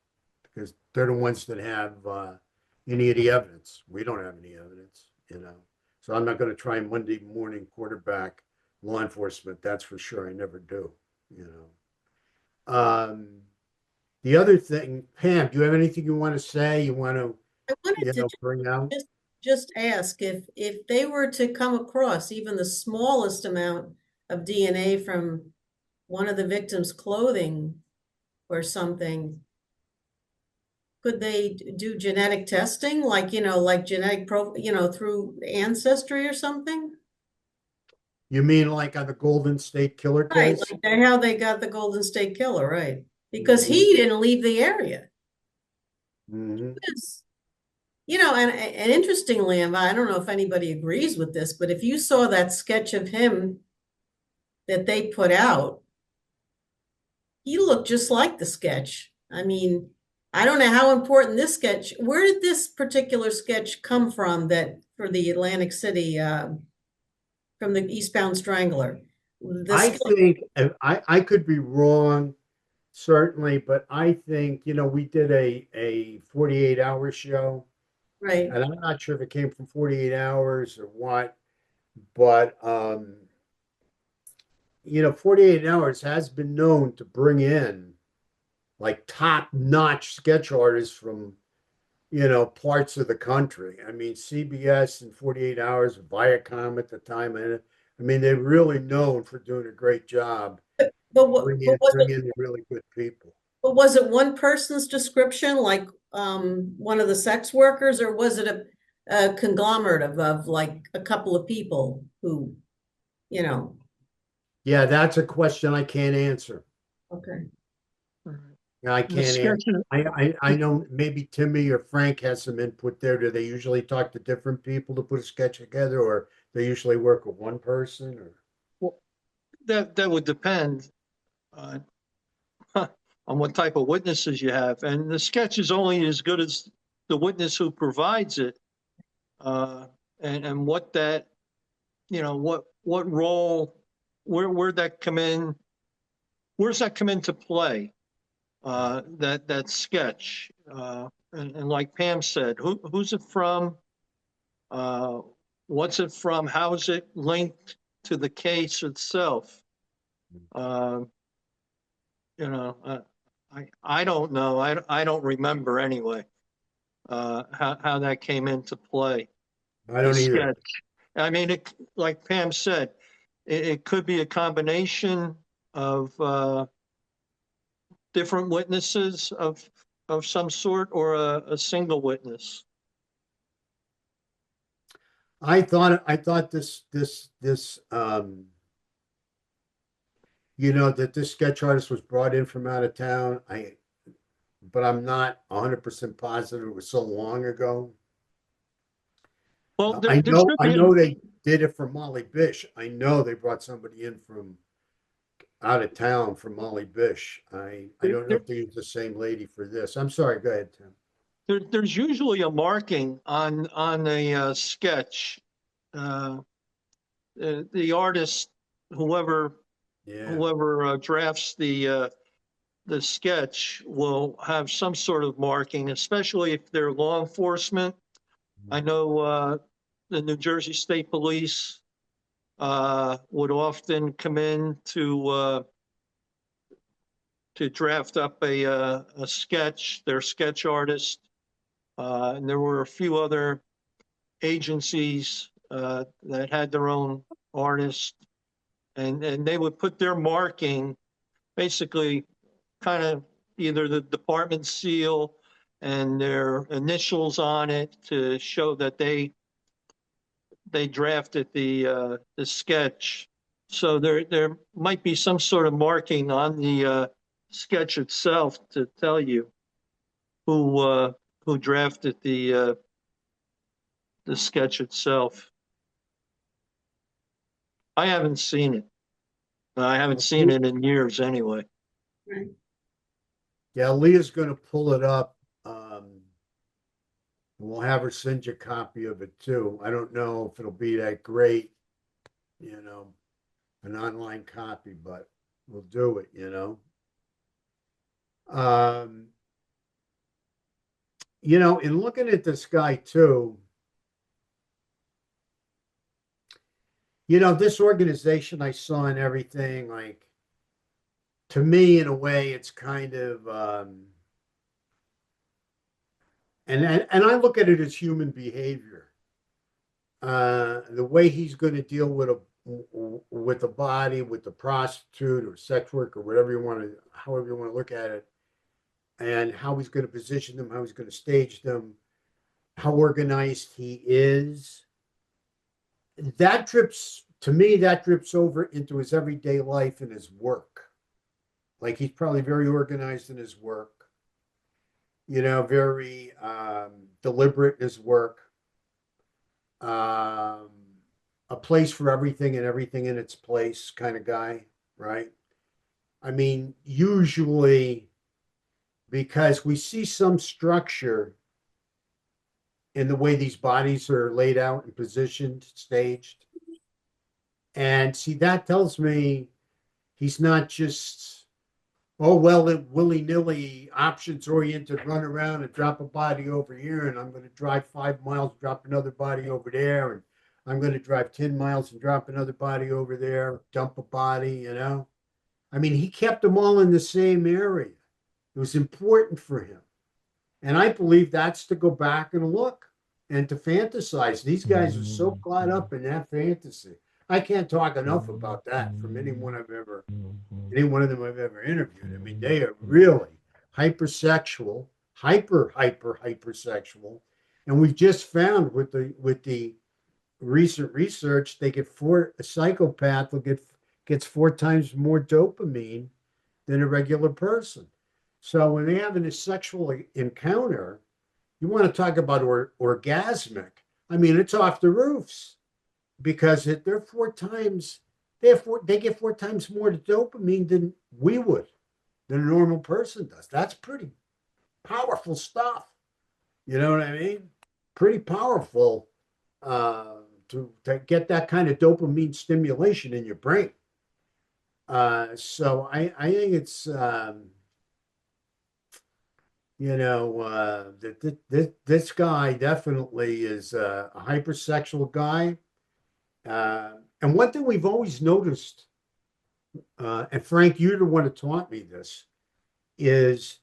because they're the ones that have any of the evidence. We don't have any evidence, So I'm not going to try and Monday morning quarterback law enforcement. That's for sure. I never do, you know. The other thing, Pam, do you have anything you want to say? You want to, I wanted to bring out? just ask if they were to come across even the smallest amount of DNA from one of the victims' clothing or something, could they do genetic testing, like, like genetic through ancestry or something? You mean like on the Golden State Killer Right, case? like how they got the Golden State Killer, right? Because he didn't leave the area. Mhm. Yes. And interestingly, and I don't know if anybody agrees with this, but if you saw that sketch of him that they put out, he looked just like the sketch. I mean, I don't know how important this sketch, where did this particular sketch come from that for the Atlantic City, from the Eastbound Strangler? The I sketch, think I could be wrong, certainly, but I think, we did a 48-hour show, right. and I'm not sure if it came from 48 hours or what, but 48 hours has been known to bring in like top-notch sketch artists from, parts of the country. I mean, CBS in 48 hours, Viacom at the time, and I mean, they're really known for doing a great job. But what, Bring but in, was bring it, in the really good people. but was it one person's description, like one of the sex workers, or was it a conglomerate of like a couple of people who, you know, Yeah, that's a question I can't answer. okay. I The can't answer. sketch, I know maybe Timmy or Frank has some input there. Do they usually talk to different people to put a sketch together, or they usually work with one person? Or well, that would depend on on what type of witnesses you have. And the sketch is only as good as the witness who provides it, uh, and what that, what role, where'd that come in? Where's that come into play? That sketch, and like Pam said, who's it from? Uh, what's it from? How's it linked to the case itself? Uh, I don't know. I don't remember anyway. How that came into play. I The don't either. sketch. I mean, like Pam said, it could be a combination of different witnesses of some sort, or a single witness. I thought this that this sketch artist was brought in from out of town. But I'm not 100% positive. It was so long ago. Well, there, I there know should I be. know they did it for Molly Bish. I know they brought somebody in from out of town for Molly Bish. I There, don't know there, if they used the same lady for this. I'm sorry. Go ahead, Tim. there's usually a marking on a sketch. Uh, the artist, whoever Yeah. whoever drafts the sketch, will have some sort of marking, especially if they're law enforcement. I know the New Jersey State Police would often come in to draft up a sketch, their sketch artist. And there were a few other agencies that had their own artists, and they would put their marking, basically kind of either the department seal and their initials on it, to show that they drafted the sketch. So there might be some sort of marking on the sketch itself to tell you who drafted the sketch itself. I haven't seen it. I haven't seen it in years anyway. Right. Yeah, Leah's going to pull it up. We'll have her send you a copy of it too. I don't know if it'll be that great, you know, an online copy, but we'll do it. Um, in looking at this guy too, this organization I saw and everything, like, to me, in a way, it's kind of, and I look at it as human behavior. The way he's going to deal with the body, with the prostitute or sex worker, whatever you want to, however you want to look at it, and how he's going to position them, how he's going to stage them, how organized he is. That drips, to me, that drips over into his everyday life and his work. Like, he's probably very organized in his work, very deliberate in his work. A place for everything and everything in its place kind of guy, right? I mean, usually, because we see some structure in the way these bodies are laid out and positioned, staged. And see, that tells me he's not just, oh, well, willy-nilly, options-oriented, run around and drop a body over here, and I'm going to drive 5 miles, drop another body over there, and I'm going to drive 10 miles and drop another body over there, dump a body, I mean, he kept them all in the same area. It was important for him. And I believe that's to go back and look and to fantasize. These guys are so caught up in that fantasy. I can't talk enough about that from any one of them I've ever interviewed. I mean, they are really hypersexual, hypersexual. And we've just found with the recent research, a psychopath gets 4 times more dopamine than a regular person. So when they have a sexual encounter, you want to talk about orgasmic. I mean, it's off the roofs because they're 4 times they get 4 times more dopamine than we would, than a normal person does. That's pretty powerful stuff. You know what I mean? Pretty powerful to get that kind of dopamine stimulation in your brain. So I think it's this guy definitely is a hypersexual guy. And one thing we've always noticed, and Frank, you're the one who taught me this, is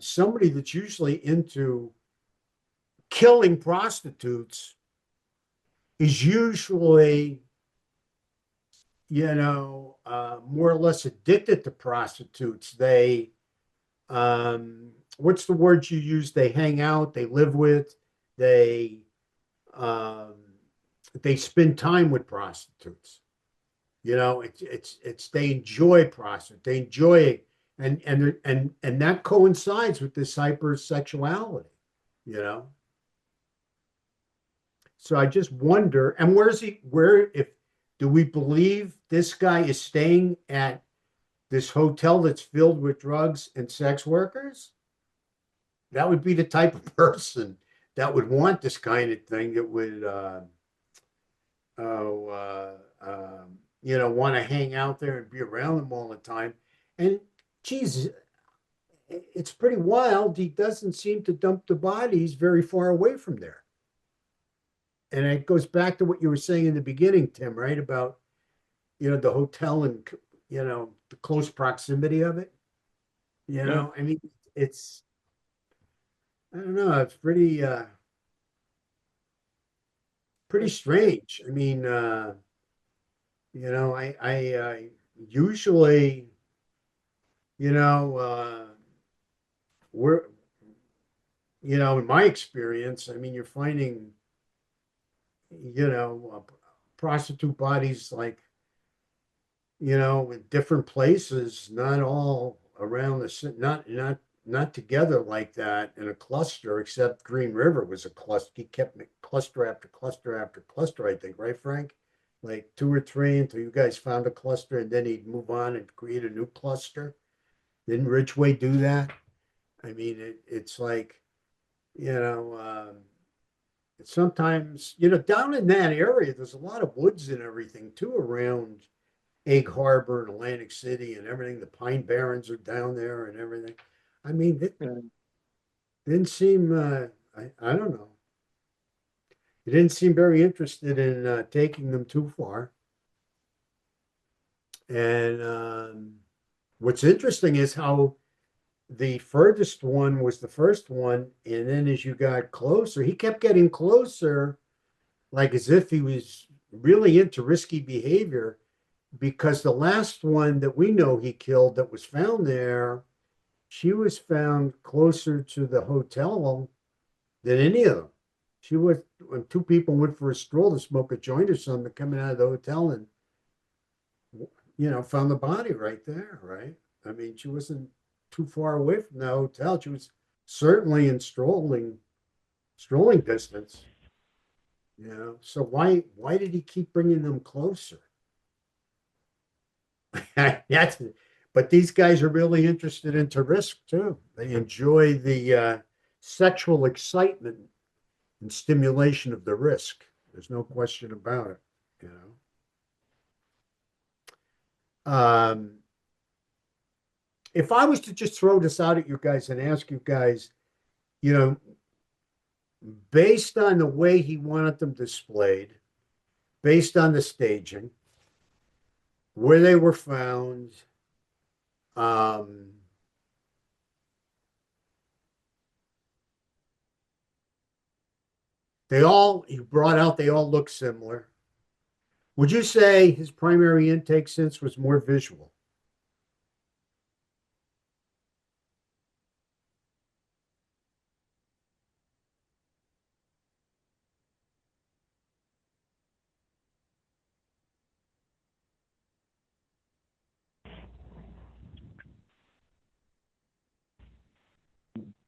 somebody that's usually into killing prostitutes is usually, more or less addicted to prostitutes. They, what's the word you use? They hang out, they live with, they spend time with prostitutes. It's they enjoy prostitutes. They enjoy it, and that coincides with this hypersexuality. So I just wonder, and do we believe this guy is staying at this hotel that's filled with drugs and sex workers? That would be the type of person that would want this kind of thing, that would want to hang out there and be around them all the time. And geez, it's pretty wild. He doesn't seem to dump the bodies very far away from there. And it goes back to what you were saying in the beginning, Tim, right? About, the hotel and, the close proximity of it. I mean, I don't know, it's pretty strange. I mean, I usually, we're, in my experience, I mean, you're finding, prostitute bodies, like, in different places, not all around not together like that in a cluster, except Green River was a cluster. He kept cluster after cluster after cluster, I think, right, Frank? Like 2 or 3 until you guys found a cluster, and then he'd move on and create a new cluster. Didn't Ridgeway do that? I mean, it's like, sometimes, down in that area, there's a lot of woods and everything too around Egg Harbor and Atlantic City and everything. The Pine Barrens are down there and everything. I mean, it didn't seem, I don't know. He didn't seem very interested in taking them too far. And what's interesting is how the furthest one was the first one, and then as you got closer, he kept getting closer, like as if he was really into risky behavior. Because the last one that we know he killed that was found there, she was found closer to the hotel than any of them. She was when two people went for a stroll to smoke a joint or something, coming out of the hotel and found the body right there, right? I mean, she wasn't too far away from the hotel. She was certainly in strolling distance. So why did he keep bringing them closer? That's, but these guys are really interested into risk too. They enjoy the sexual excitement and stimulation of the risk. There's no question about it. If I was to just throw this out at you guys and ask you guys, you know, based on the way he wanted them displayed, based on the staging, where they were found, he brought out, they all look similar. Would you say his primary intake sense was more visual?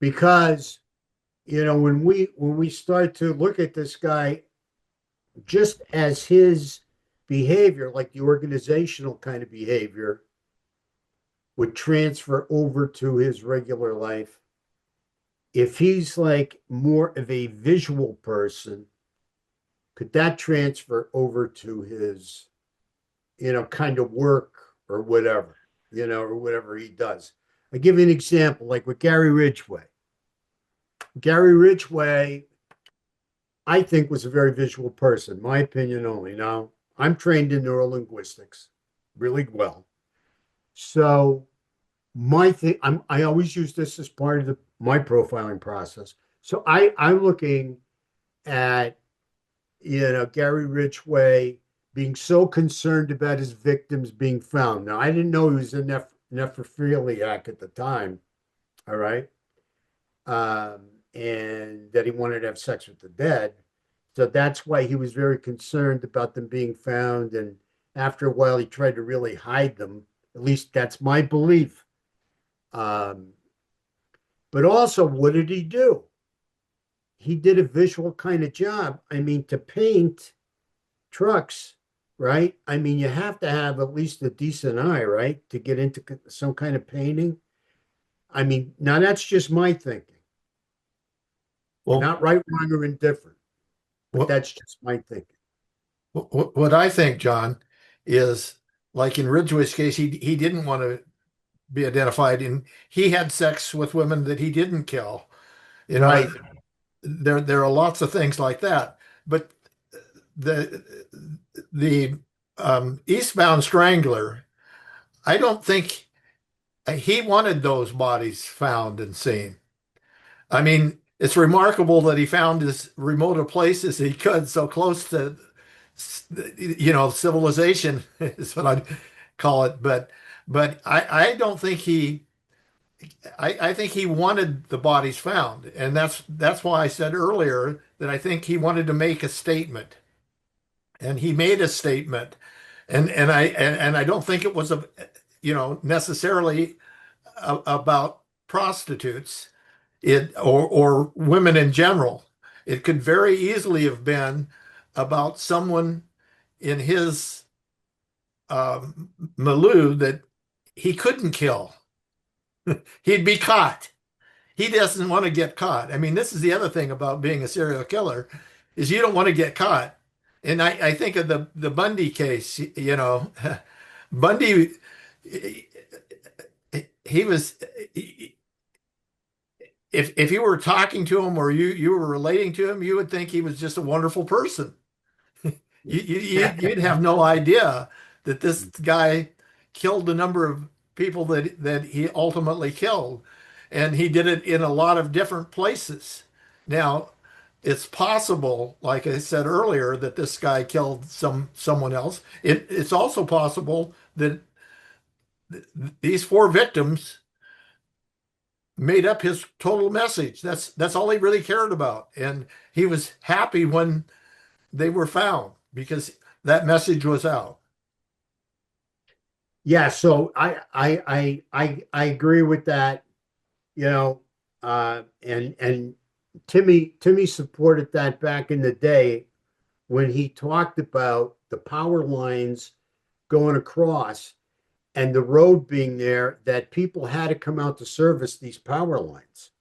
Because when we start to look at this guy just as his behavior, like the organizational kind of behavior, would transfer over to his regular life. If he's like more of a visual person, could that transfer over to his, kind of work or whatever, or whatever he does? I give you an example, like with Gary Ridgway. Gary Ridgway, I think, was a very visual person, my opinion only. Now, I'm trained in neurolinguistics really well. So my thing, I always use this as part of my profiling process. So I'm looking at, Gary Ridgway being so concerned about his victims being found. Now, I didn't know he was a necrophiliac at the time. All right. And that he wanted to have sex with the dead. So that's why he was very concerned about them being found. And after a while, he tried to really hide them. At least that's my belief. But also, what did he do? He did a visual kind of job. I mean, to paint trucks, right? I mean, you have to have at least a decent eye, right? To get into some kind of painting. I mean, now that's just my thinking. Well, not right, wrong, or indifferent, but what, that's just my thinking. what I think, John, is like in Ridgway's case, he didn't want to be identified, and he had sex with women that he didn't kill. Right. There are lots of things like that, but the Eastbound Strangler, I don't think he wanted those bodies found and seen. I mean, it's remarkable that he found as remote a place as he could, so close to, civilization is what I'd call it. But I don't think I think he wanted the bodies found, and that's why I said earlier that I think he wanted to make a statement, and he made a statement, and I don't think it was necessarily about prostitutes, or women in general. It could very easily have been about someone in his milieu that he couldn't kill. He'd be caught. He doesn't want to get caught. I mean, this is the other thing about being a serial killer is you don't want to get caught. And I think of the Bundy case, Bundy, he was if you were talking to him or you were relating to him, you would think he was just a wonderful person. You'd have no idea that this guy killed the number of people that he ultimately killed, and he did it in a lot of different places. Now, it's possible, like I said earlier, that this guy killed someone else. It's also possible that these four victims made up his total message. That's all he really cared about, and he was happy when they were found because that message was out. Yeah, so I agree with that, you know, and Timmy supported that back in the day when he talked about the power lines going across and the road being there, that people had to come out to service these power lines.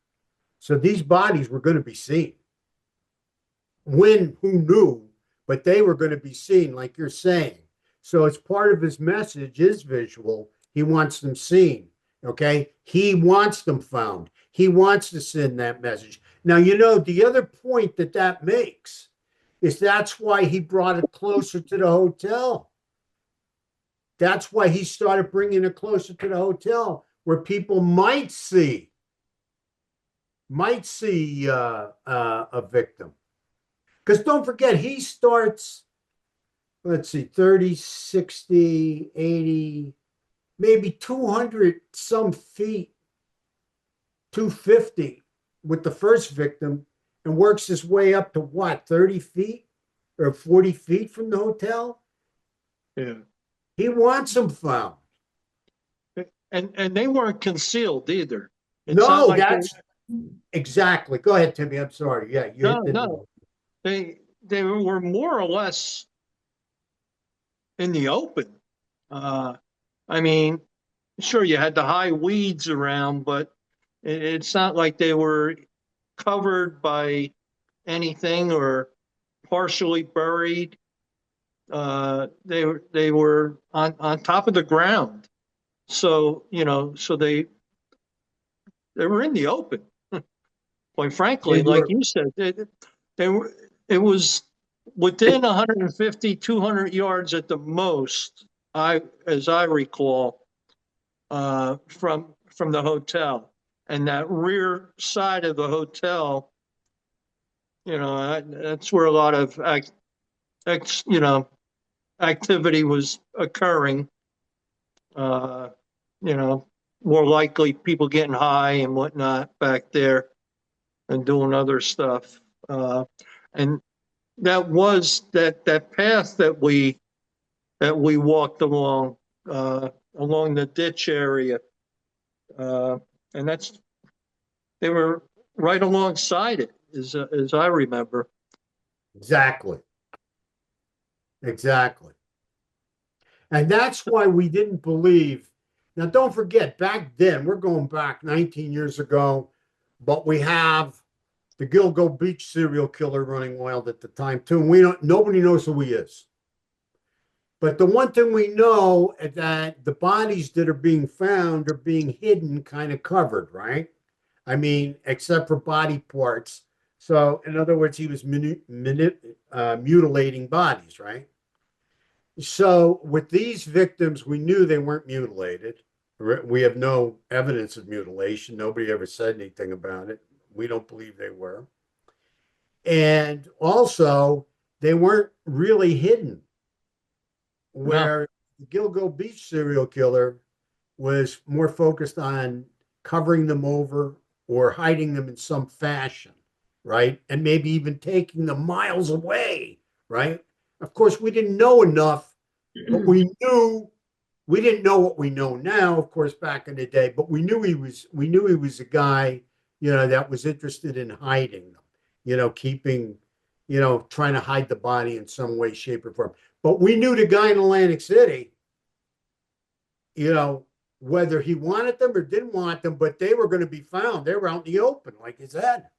So these bodies were going to be seen. When, who knew, but they were going to be seen, like you're saying. So it's part of his message is visual. He wants them seen. Okay. He wants them found. He wants to send that message. Now, you know, the other point that that makes is that's why he brought it closer to the hotel. That's why he started bringing it closer to the hotel where people might see a victim. Because don't forget, he starts, let's see, 30, 60, 80, maybe 200 some feet, 250 with the first victim, and works his way up to what, 30 feet or 40 feet from the hotel? Yeah. He wants them found. And they weren't concealed either. It's not No, like that's exactly. Go ahead, Timmy. I'm sorry. Yeah, you hit the no. They were more or less in the open. I mean, sure, you had the high weeds around, but it's not like they were covered by anything or partially buried. They were on top of the ground. So, you know, so they were in the open. Quite frankly, They like were you said, they were, it was within 150, 200 yards at the most, as I recall, from the hotel. And that rear side of the hotel, you know, that's where a lot of you know, activity was occurring. You know, more likely people getting high and whatnot back there and doing other stuff. And that was that path that we walked along the ditch area, and they were right alongside it, as I remember. exactly. Exactly. And that's why we didn't believe. Now, don't forget, back then, we're going back 19 years ago, but we have the Gilgo Beach serial killer running wild at the time, too. And nobody knows who he is. But the one thing we know is that the bodies that are being found are being hidden, kind of covered, right? I mean, except for body parts. So, in other words, he was mutilating bodies, right? So with these victims, we knew they weren't mutilated. We have no evidence of mutilation. Nobody ever said anything about it. We don't believe they were. And also, they weren't really hidden. Where the Gilgo Beach serial killer was more focused on covering them over or hiding them in some fashion, right? And maybe even taking them miles away, right? Of course, we didn't know enough, but we didn't know what we know now, of course, back in the day, but we knew he was a guy, you know, that was interested in hiding them, you know, keeping, you know, trying to hide the body in some way, shape, or form. But we knew the guy in Atlantic City, you know, whether he wanted them or didn't want them, but they were going to be found. They were out in the open, like you said.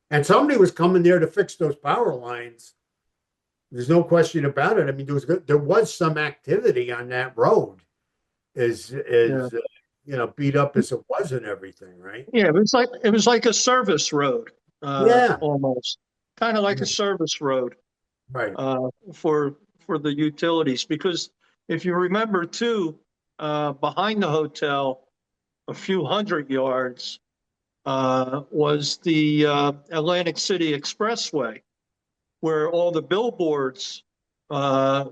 And somebody was coming there to fix those power lines. There's no question about it. I mean, there was some activity on that road, as Yeah. beat up as it was and everything, right? Yeah, it was like a service road, Yeah. almost kind of like Yeah. a service road, Right. for the utilities. Because if you remember too, behind the hotel, a few hundred yards, was the Atlantic City Expressway, where all the billboards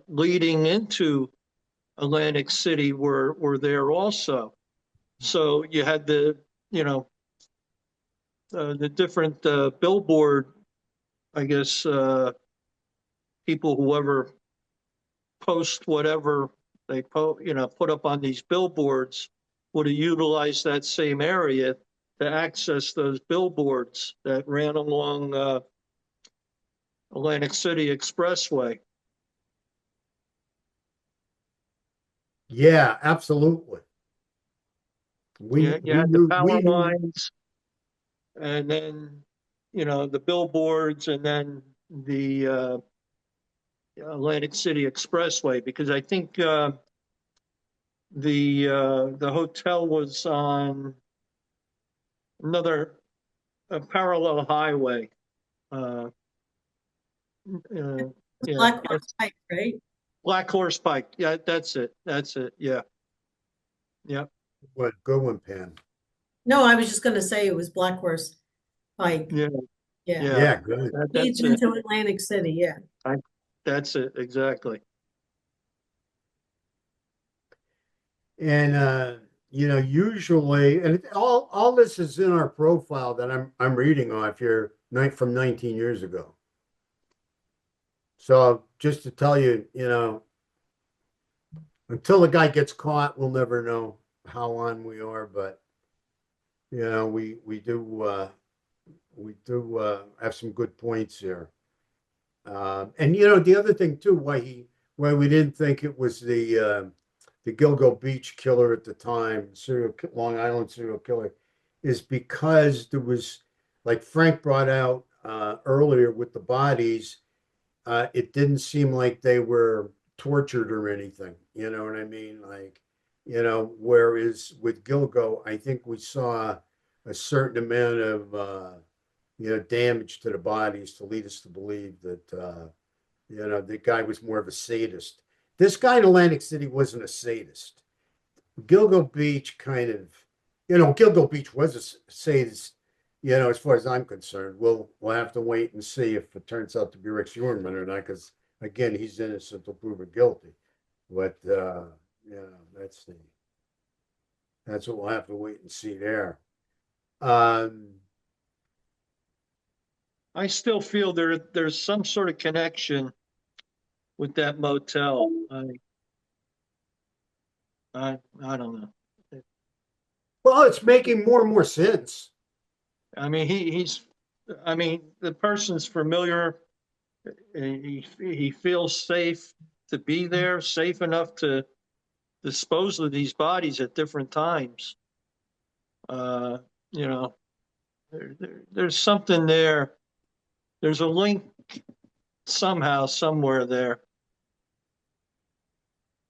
leading into Atlantic City were there also. So you had the different billboard, I guess, people, whoever post whatever they put up on these billboards would have utilized that same area to access those billboards that ran along Atlantic City Expressway. Yeah, absolutely. You We had the knew power we knew lines, and then the billboards, and then the Atlantic City Expressway, because I think the hotel was on another a parallel highway. Uh, yeah, Black Horse Pike, right? Black Horse Pike. Yeah, that's it. That's it. Yeah, yeah, what good one, Pam. No, I was just gonna say it was Black Horse Pike. yeah, Yeah. yeah. Yeah, good. Leads That's it. into Atlantic City, yeah. That's it exactly. And usually, and all this is in our profile that I'm reading off here, from 19 years ago. So just to tell you, until the guy gets caught, we'll never know how on we are. But we do have some good points here. And the other thing too, why we didn't think it was the Gilgo Beach killer at the time, Long Island serial killer, is because there was, like Frank brought out earlier with the bodies, it didn't seem like they were tortured or anything. You know what I mean? Like, whereas with Gilgo, I think we saw a certain amount of damage to the bodies to lead us to believe that the guy was more of a sadist. This guy in Atlantic City wasn't a sadist. Gilgo Beach Gilgo Beach was a sadist, as far as I'm concerned. We'll have to wait and see if it turns out to be Rick Schuerman or not, because again, he's innocent until proven guilty. But that's what we'll have to wait and see there. Um, I still feel there's some sort of connection with that motel. I don't know. well, it's making more and more sense. I mean, I mean, the person's familiar. He feels safe to be there, safe enough to dispose of these bodies at different times. Uh, you know, there's something there. There's a link somehow, somewhere there.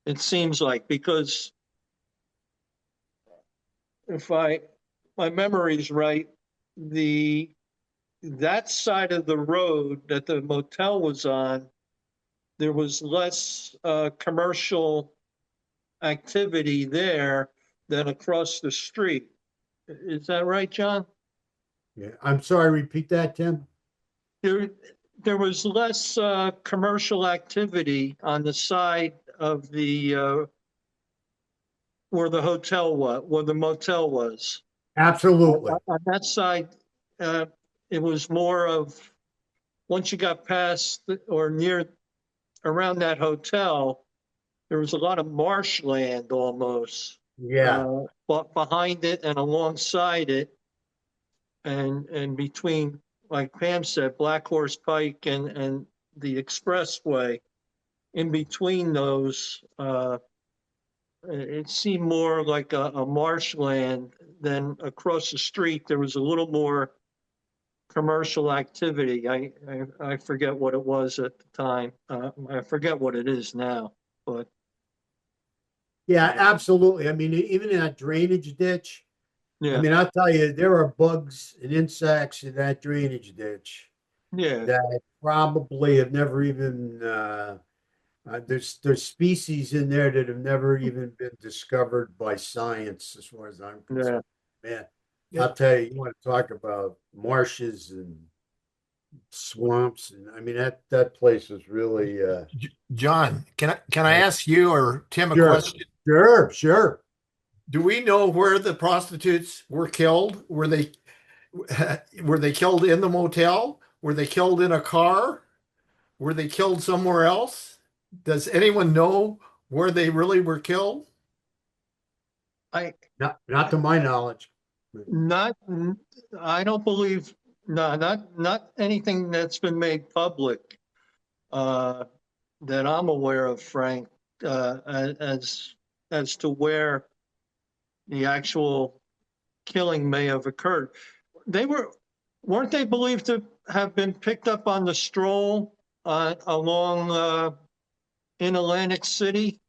It seems like, because if my memory's right, that side of the road that the motel was on, there was less commercial activity there than across the street. Is that right, John? Yeah, I'm sorry. Repeat that, Tim. There was less commercial activity on the side of the where the motel was. Absolutely. On that side, it was more of, once you got past or near around that hotel, there was a lot of marshland almost. Yeah. But behind it and alongside it, and between, like Pam said, Black Horse Pike and the expressway, in between those, it seemed more like a marshland than across the street. There was a little more commercial activity. I forget what it was at the time. I forget what it is now, but Yeah, absolutely. I mean, even in that drainage ditch, I Yeah, mean, I'll tell you, there are bugs and insects in that drainage ditch yeah, that probably have never even there's species in there that have never even been discovered by science, as far as I'm concerned. yeah. Man, Yeah, I'll tell you, you want to talk about marshes and swamps, and I mean that place was really John, can I ask you or Tim a sure, question? sure. Do we know where the prostitutes were killed? Were they killed in the motel? Were they killed in a car? Were they killed somewhere else? Does anyone know where they really were killed? I Not to my knowledge. not, I don't believe, no, not anything that's been made public, uh, that I'm aware of, Frank, as to where the actual killing may have occurred. They weren't they believed to have been picked up on the stroll, along, in Atlantic City,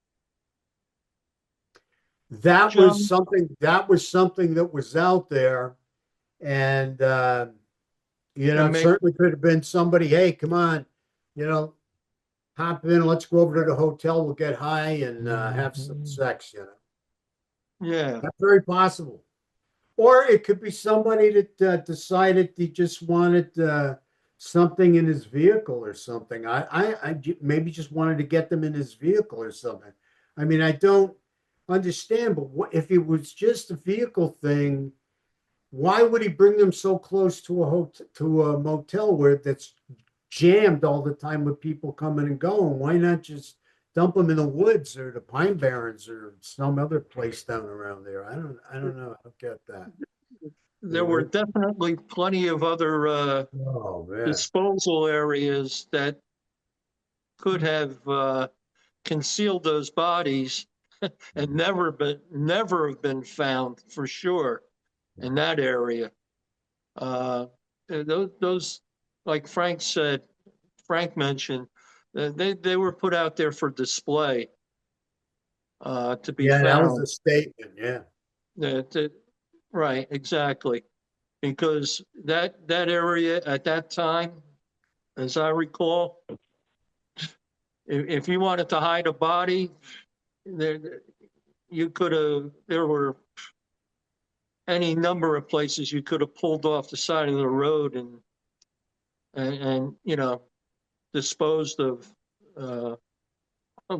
John? That was something that was out there, and you know, And it make, certainly could have been somebody. Hey, come on, you know, hop in. Let's go over to the hotel. We'll get high and have some sex. You know, yeah, that's very possible. Or it could be somebody that decided he just wanted something in his vehicle or something. Maybe just wanted to get them in his vehicle or something. I mean, I don't understand, but what, if it was just a vehicle thing, why would he bring them so close to a hotel, to a motel where that's jammed all the time with people coming and going? Why not just dump them in the woods or the Pine Barrens or some other place down around there? I don't know. I don't get that. there You were know? definitely plenty of other, Oh man. disposal areas that could have, concealed those bodies and never have been found for sure in that area. Uh, those, like Frank mentioned, they were put out there for display, to be Yeah, that was found. a statement. Yeah. That, right, exactly. Because that area at that time, as I recall, if you wanted to hide a body, there you could have. There were any number of places you could have pulled off the side of the road and you know, disposed uh, of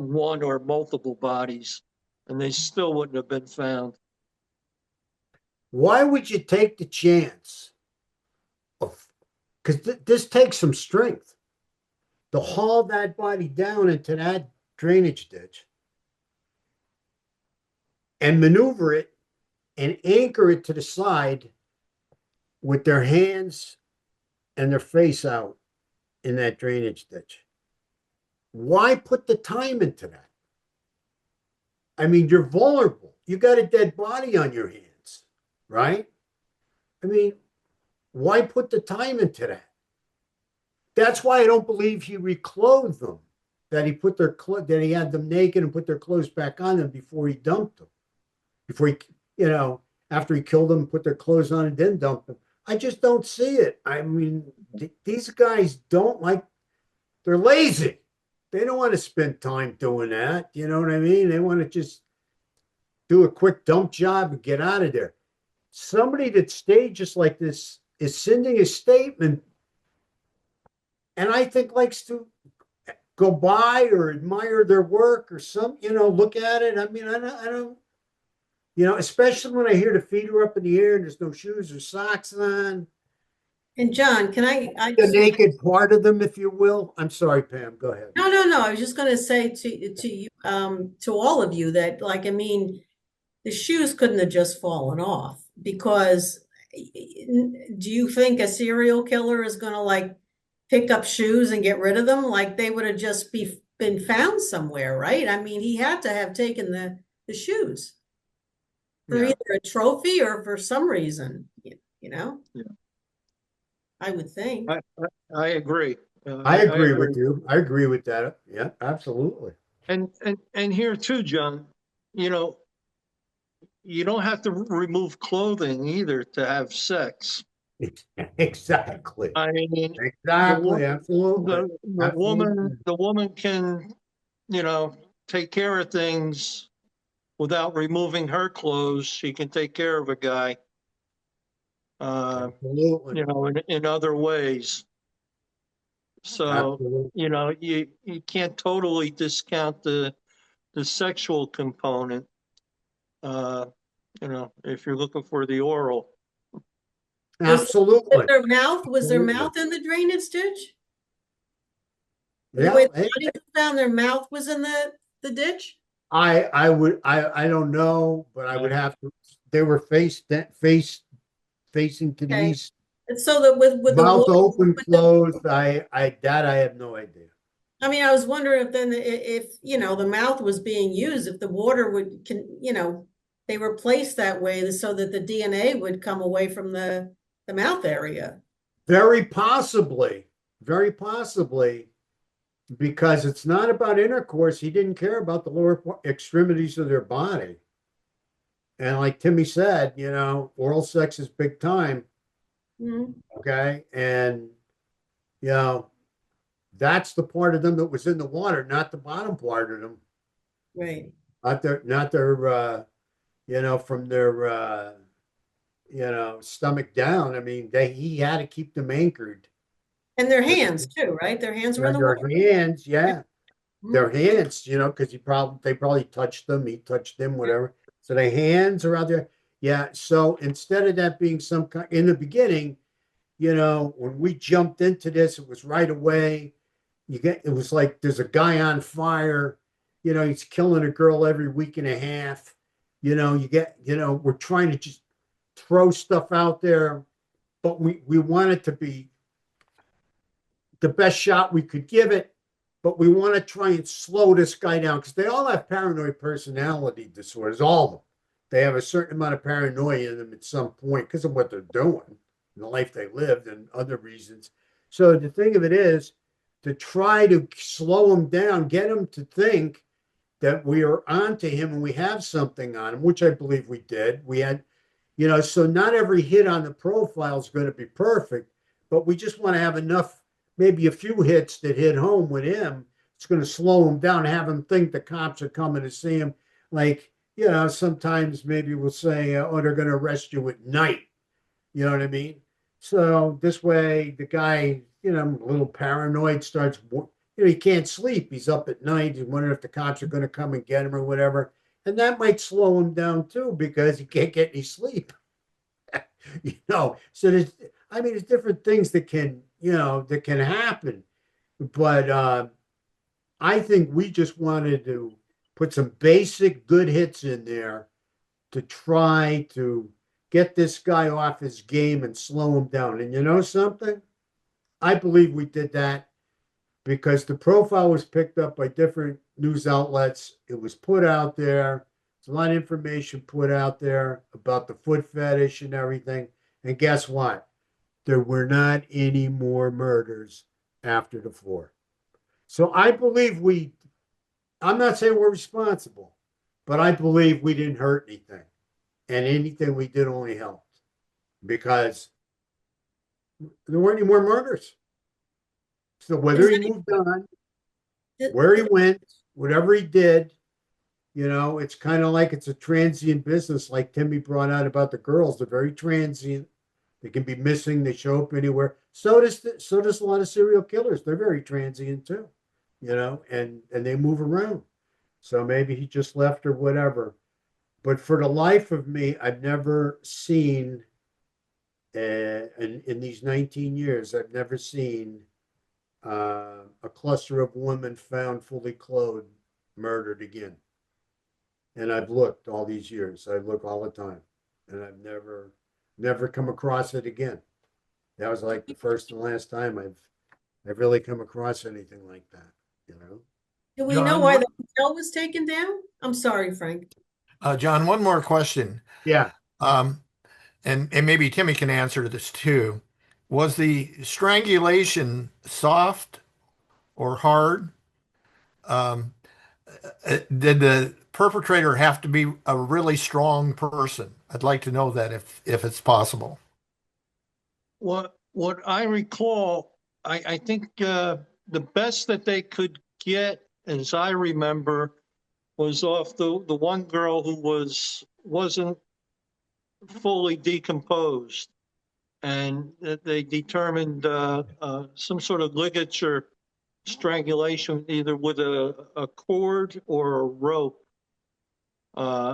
one or multiple bodies, and they still wouldn't have been found. Why would you take the chance of, because this takes some strength to haul that body down into that drainage ditch and maneuver it and anchor it to the side with their hands and their face out in that drainage ditch. Why put the time into that? I mean, you're vulnerable. You got a dead body on your hands, right? I mean, why put the time into that? That's why I don't believe he reclothed them. That he put that he had them naked and put their clothes back on them before he dumped them. Before he, you know, after he killed them, put their clothes on and then dumped them. I just don't see it. I mean, these guys don't like. They're lazy. They don't want to spend time doing that. You know what I mean? They want to just do a quick dump job and get out of there. Somebody that stayed just like this is sending a statement, and I think likes to go by or admire their work or some, you know, look at it. I mean, I don't, you know, especially when I hear the feet are up in the air and there's no shoes or socks on. And John, I The just, naked part of them, if you will. I'm sorry, Pam. Go ahead. no, I was just gonna say to you, to all of you that, like, I mean, the shoes couldn't have just fallen off because do you think a serial killer is gonna like pick up shoes and get rid of them? Like they would have just been found somewhere, right? I mean, he had to have taken the shoes for Yeah, either a trophy or for some reason, you know, yeah. I would think. I agree. I I agree with agree. you. I agree with that. Yeah, absolutely. And here too, John. you know, you don't have to remove clothing either to have sex. Exactly. I mean, the Exactly. wo- Absolutely. Absolutely. the woman can, you know, take care of things without removing her clothes. She can take care of a guy, Absolutely. you know, in other ways. So, Absolutely. you know, you can't totally discount the sexual component, uh, you know, if you're looking for the oral. Was Absolutely. was their Absolutely. mouth in the drainage ditch? The Yeah. way the body was found, their mouth was in the ditch? I don't know, but I would have to. They were facing to the Okay. east, And so that with the mouth water, open, with the, closed. I have no idea. I mean, I was wondering if then if you know the mouth was being used, if the water would you know they were placed that way so that the DNA would come away from the mouth area. Very possibly, very possibly, because it's not about intercourse. He didn't care about the lower extremities of their body. And like Timmy said, oral sex is big time. Mhm. Okay. And, you know, that's the part of them that was in the water, not the bottom part of them. Right. Not their, from their, stomach down. I mean, he had to keep them anchored. And their hands too, right? Their hands were in the Their water. hands, yeah, their Mhm. hands, because they probably touched them, he touched them, whatever. So the hands are out there. Yeah. So instead of that being some kind in the beginning, when we jumped into this, it was right away. It was like there's a guy on fire, he's killing a girl every week and a half. We're trying to just throw stuff out there, but we want it to be the best shot we could give it, but we want to try and slow this guy down because they all have paranoid personality disorders, all of them. They have a certain amount of paranoia in them at some point because of what they're doing and the life they lived and other reasons. So the thing of it is to try to slow him down, get him to think that we are onto him and we have something on him, which I believe we did. We had, so not every hit on the profile is going to be perfect, but we just want to have enough, maybe a few hits that hit home with him. It's going to slow him down, have him think the cops are coming to see him. Like, sometimes maybe we'll say, oh, they're going to arrest you at night. You know what I mean? So this way, the guy, a little paranoid, starts, he can't sleep. He's up at night. He's wondering if the cops are going to come and get him or whatever. And that might slow him down too because he can't get any sleep. So there's different things that can happen. But I think we just wanted to put some basic good hits in there to try to get this guy off his game and slow him down. And you know something? I believe we did that because the profile was picked up by different news outlets. It was put out there. There's a lot of information put out there about the foot fetish and everything. And guess what? There were not any more murders after the floor. So I believe I'm not saying we're responsible, but I believe we didn't hurt anything. And anything we did only helped because there weren't any more murders. So Is whether he any, moved on, it- where he went, whatever he did, it's kind of like it's a transient business, like Timmy brought out about the girls. They're very transient. They can be missing. They show up anywhere. So does a lot of serial killers. They're very transient too, and they move around. So maybe he just left or whatever. But for the life of me, I've never seen, in these 19 years, I've never seen a cluster of women found fully clothed, murdered again. And I've looked all these years. I look all the time, and I've never come across it again. That was like the first and last time I've really come across anything like that. You know. do we know John, why the hotel was taken down? I'm sorry, Frank. John, one more question. Yeah. Um, and maybe Timmy can answer this too. Was the strangulation soft or hard? Um, did the perpetrator have to be a really strong person? I'd like to know that if it's possible. What I recall, I think the best that they could get, as I remember, was off the one girl who wasn't fully decomposed, and they determined some sort of ligature strangulation, either with a cord or a rope,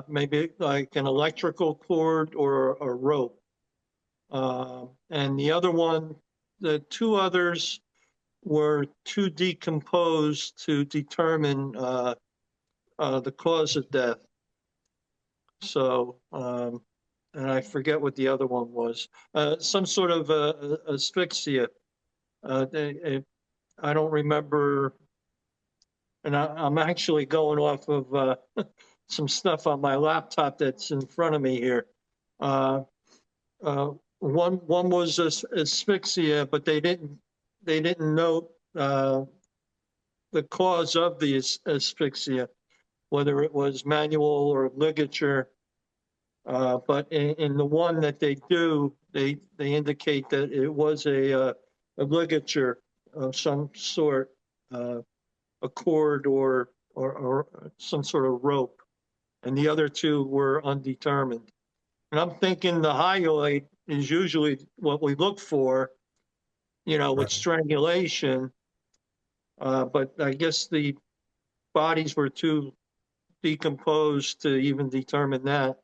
maybe like an electrical cord or a rope. And the other one, the two others were too decomposed to determine the cause of death. So, and I forget what the other one was. Some sort of asphyxia. I don't remember, and I'm actually going off of some stuff on my laptop that's in front of me here. One was asphyxia, but they didn't note the cause of the asphyxia, whether it was manual or ligature. But in the one that they do, they indicate that it was a ligature of some sort, a cord or some sort of rope, and the other two were undetermined. And I'm thinking the hyoid is usually what we look for, with Right. strangulation. But I guess the bodies were too decomposed to even determine that.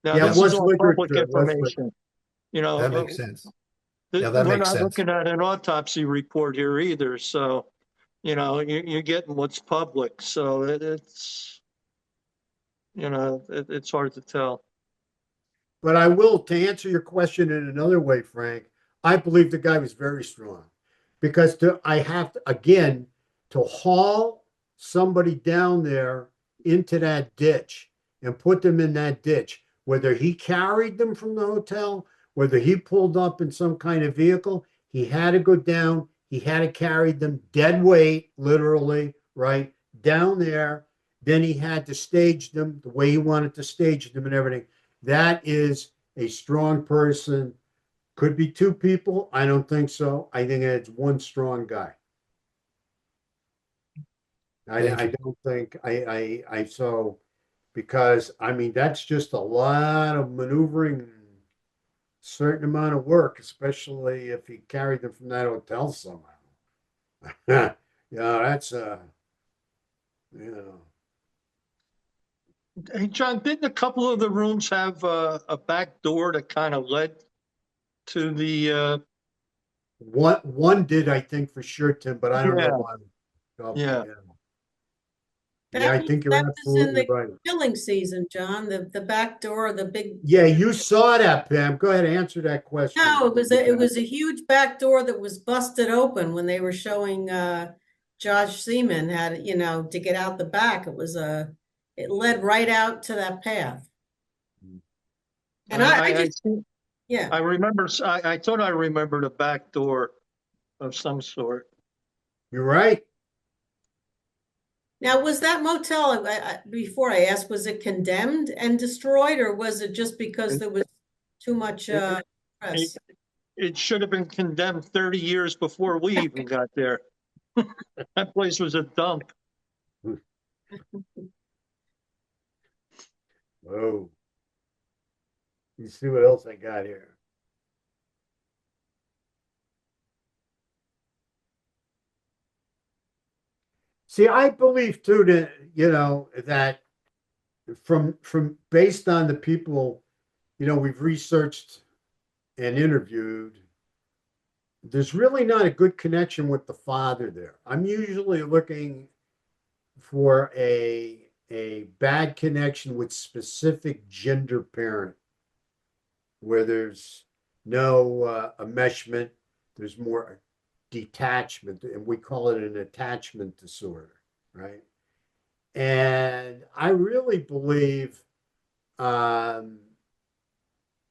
Now, Yeah, it this is was all public literature. It was information. That makes sense. Yeah, that We're makes not sense. looking at an autopsy report here either. So, you're getting what's public. So it's, it's hard to tell. But I will, to answer your question in another way, Frank, I believe the guy was very strong because I have to, again, to haul somebody down there into that ditch and put them in that ditch, whether he carried them from the hotel, whether he pulled up in some kind of vehicle, he had to go down, he had to carry them dead weight, literally, right, down there. Then he had to stage them the way he wanted to stage them and everything. That is a strong person. Could be two people. I don't think so. I think it's one strong guy. Thank I you. don't think I so because I mean that's just a lot of maneuvering, certain amount of work, especially if he carried them from that hotel somehow. Yeah, that's you know. Hey, John, didn't a couple of the rooms have a back door that kind of led to the, One did, I think, for sure, Tim, but I don't know yeah, about a couple. yeah. Yeah. Yeah, I think you're That was in absolutely the right. killing season, John, the back door, the big. Yeah, you saw that, Pam. Go ahead, answer that question. No, it was a huge back door that was busted open when they were showing Josh Seaman had, to get out the back. It led right out to that path. And I just, yeah. I remember, I thought I remembered a back door of some sort. You're right. Now, was that motel, before I asked, was it condemned and destroyed, or was it just because there was too much press? It should have been condemned 30 years before we even got there. That place was a dump. Oh, you see what else I got here? See, I believe too that that from based on the people we've researched and interviewed, there's really not a good connection with the father there. I'm usually looking for a bad connection with specific gender parent where there's no enmeshment, there's more detachment, and we call it an attachment disorder, right? And I really believe, and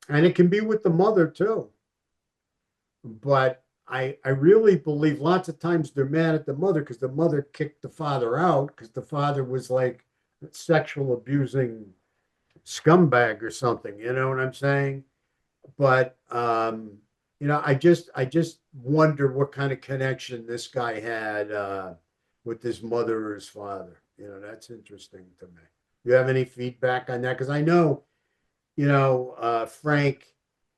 it can be with the mother too, but I really believe lots of times they're mad at the mother because the mother kicked the father out because the father was like sexual abusing scumbag or something, you know what I'm saying? But I just wonder what kind of connection this guy had with his mother or his father. That's interesting to me. You have any feedback on that? Because I know, Frank,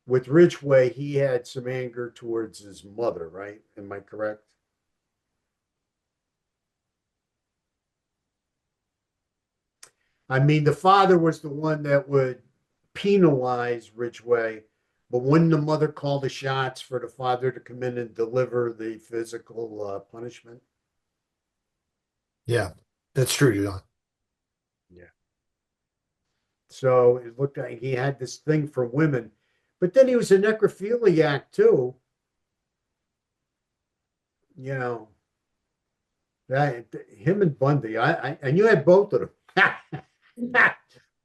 with Ridgway, he had some anger towards his mother, right? Am I correct? I mean, the father was the one that would penalize Ridgway, but wouldn't the mother call the shots for the father to come in and deliver the physical punishment? Yeah, that's true, John. Yeah. So it looked like he had this thing for women, but then he was a necrophiliac too. You know, that him and Bundy. And you had both of them.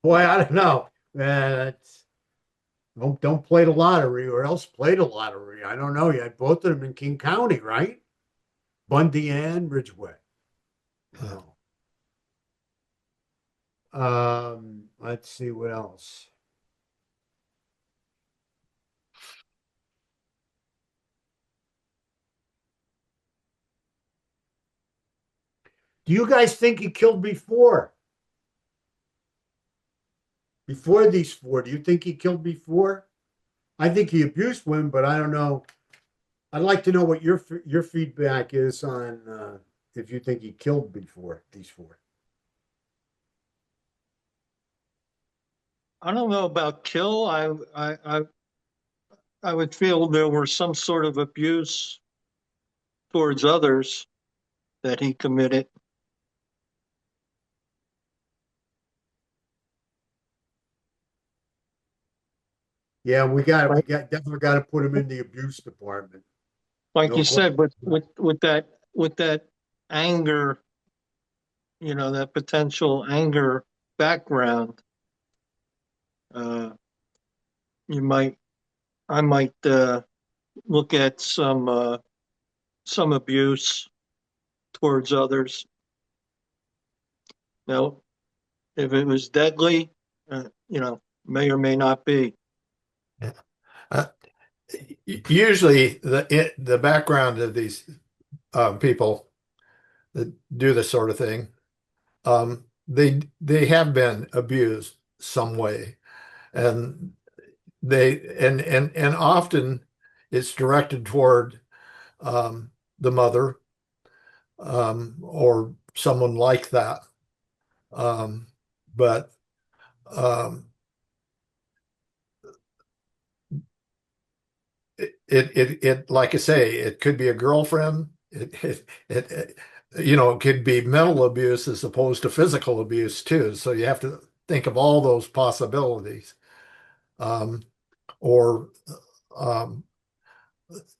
Boy, I don't know. Don't play the lottery or else play the lottery. I don't know. You had both of them in King County, right? Bundy and Ridgway. Oh. Let's see what else. Do you guys think he killed before? Before these four? Do you think he killed before? I think he abused women, but I don't know. I'd like to know what your feedback is on if you think he killed before these four. I don't know about kill. I would feel there were some sort of abuse towards others that he committed. Yeah, we Like, got definitely got to put him in the abuse department. like No you question. said, with that anger, that potential anger background, uh, you might, I might look at some abuse towards others. Now, if it was deadly, may or may not be. Yeah. Uh, Usually, the background of these people that do this sort of thing, they have been abused some way, and and often it's directed toward the mother or someone like that. Um, but um, it like I say, it could be a girlfriend. It could be mental abuse as opposed to physical abuse too. So you have to think of all those possibilities. Um, or um,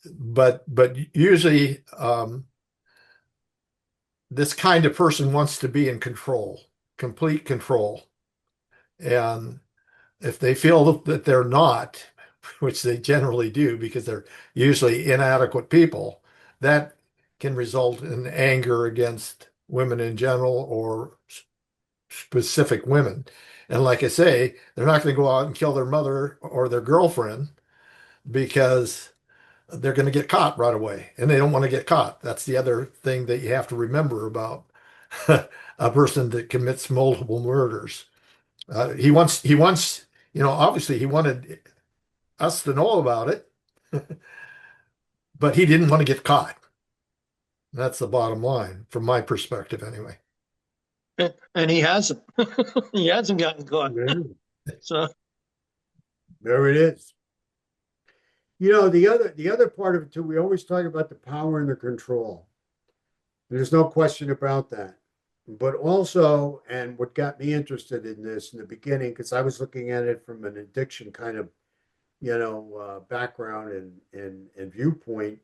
but usually this kind of person wants to be in control, complete control. And if they feel that they're not, which they generally do because they're usually inadequate people, that can result in anger against women in general or specific women. And like I say, they're not going to go out and kill their mother or their girlfriend because they're going to get caught right away. And they don't want to get caught. That's the other thing that you have to remember about a person that commits multiple murders. Obviously he wanted us to know about it, but he didn't want to get caught. That's the bottom line, from my perspective, anyway. And he hasn't. He hasn't gotten caught. Yeah, So there it is. The other part of it too, we always talk about the power and the control. There's no question about that. But also, and what got me interested in this in the beginning, because I was looking at it from an addiction kind of, background and viewpoint,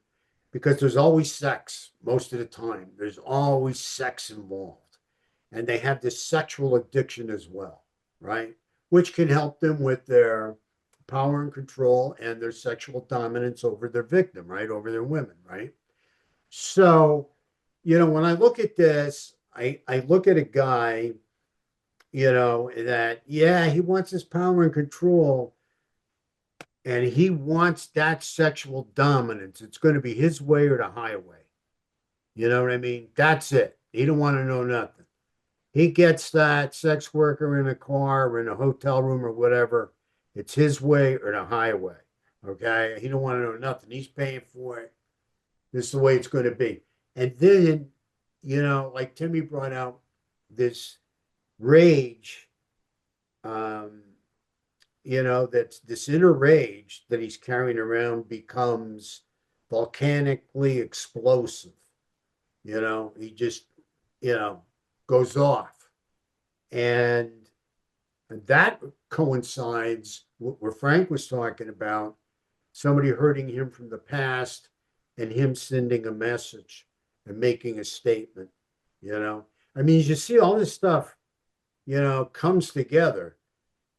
because there's always sex most of the time. There's always sex involved. And they have this sexual addiction as well, right? Which can help them with their power and control and their sexual dominance over their victim, right? Over their women, right? So, when I look at this, I look at a guy that, yeah, he wants his power and control, and he wants that sexual dominance. It's going to be his way or the highway. You know what I mean? That's it. He don't want to know nothing. He gets that sex worker in a car or in a hotel room or whatever. It's his way or the highway. Okay. He don't want to know nothing. He's paying for it. This is the way it's going to be. And then, like Timmy brought out this rage, that's this inner rage that he's carrying around becomes volcanically explosive. He just, goes off. And that coincides with what Frank was talking about, somebody hurting him from the past and him sending a message and making a statement. I mean, you see all this stuff, comes together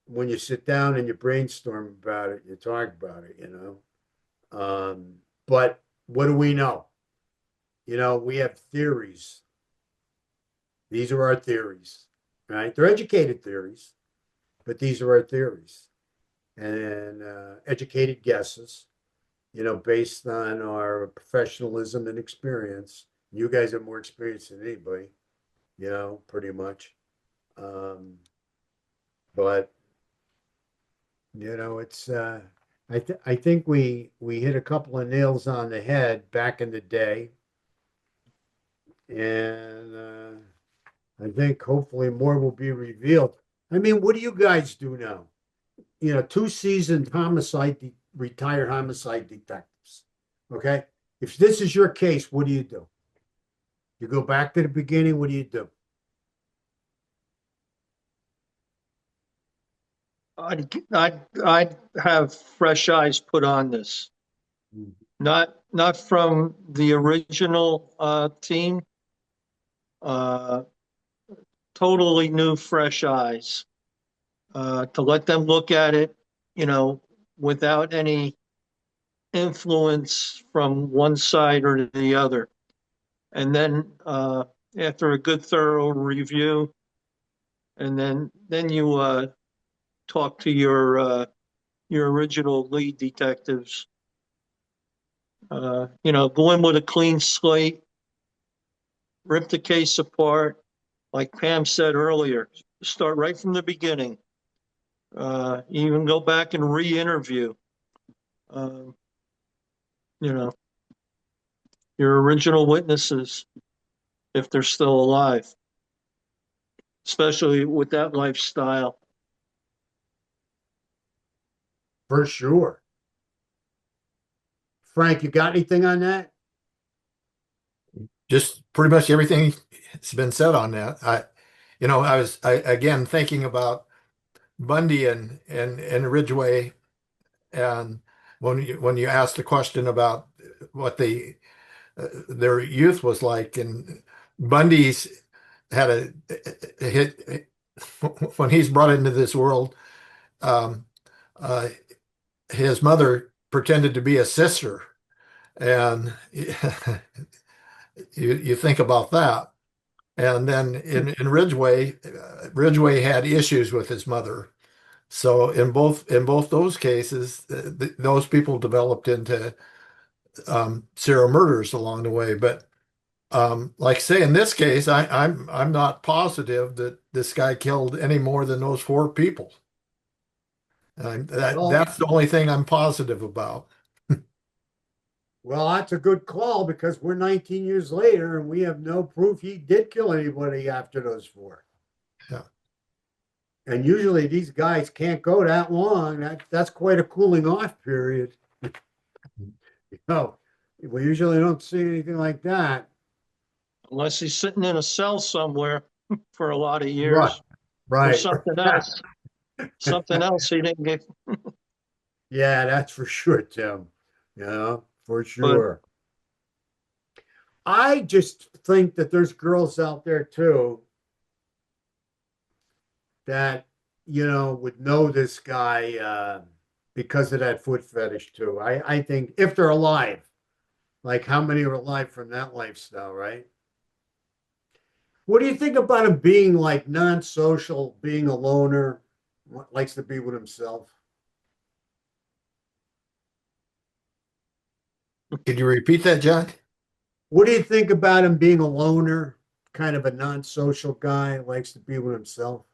when you sit down and you brainstorm about it, you talk about it. But what do we know? We have theories. These are our theories, right? They're educated theories, but these are our theories and educated guesses, based on our professionalism and experience. You guys have more experience than anybody, pretty much. But it's I think we hit a couple of nails on the head back in the day, and I think hopefully more will be revealed. I mean, what do you guys do now? Two seasoned retired homicide detectives. Okay, if this is your case, what do? You go back to the beginning. What do you do? I'd have fresh eyes put on this. Not from the original team. Totally new, fresh eyes. To let them look at it, without any influence from one side or the other. And then after a good thorough review, and then you talk to your original lead detectives. Go in with a clean slate, rip the case apart, like Pam said earlier. Start right from the beginning. Even go back and re-interview. Your original witnesses, if they're still alive, especially with that lifestyle. For sure. Frank, you got anything on that? Just pretty much everything has been said on that. I was again thinking about Bundy and Ridgway, and when you asked the question about what their youth was like, and Bundy's had a hit when he's brought into this world. Um, his mother pretended to be a sister, and you think about that. And then in Ridgway, Ridgway had issues with his mother. So in both those cases, those people developed into serial murderers along the way. But like I say, in this case, I'm not positive that this guy killed any more than those four people. That's the only thing I'm positive about. Well, that's a good call because we're 19 years later and we have no proof he did kill anybody after those four. Yeah. And usually these guys can't go that long. That's quite a cooling off period. We usually don't see anything like that. Unless he's sitting in a cell somewhere for a lot of years. Right. Or something else. Something else he didn't get. Yeah, that's for sure, Tim. For sure. I just think that there's girls out there too that, would know this guy because of that foot fetish too. I think if they're alive, like how many are alive from that lifestyle, right? What do you think about him being like non-social, being a loner, likes to be with himself? Could you repeat that, John? What do you think about him being a loner, kind of a non-social guy, likes to be with himself?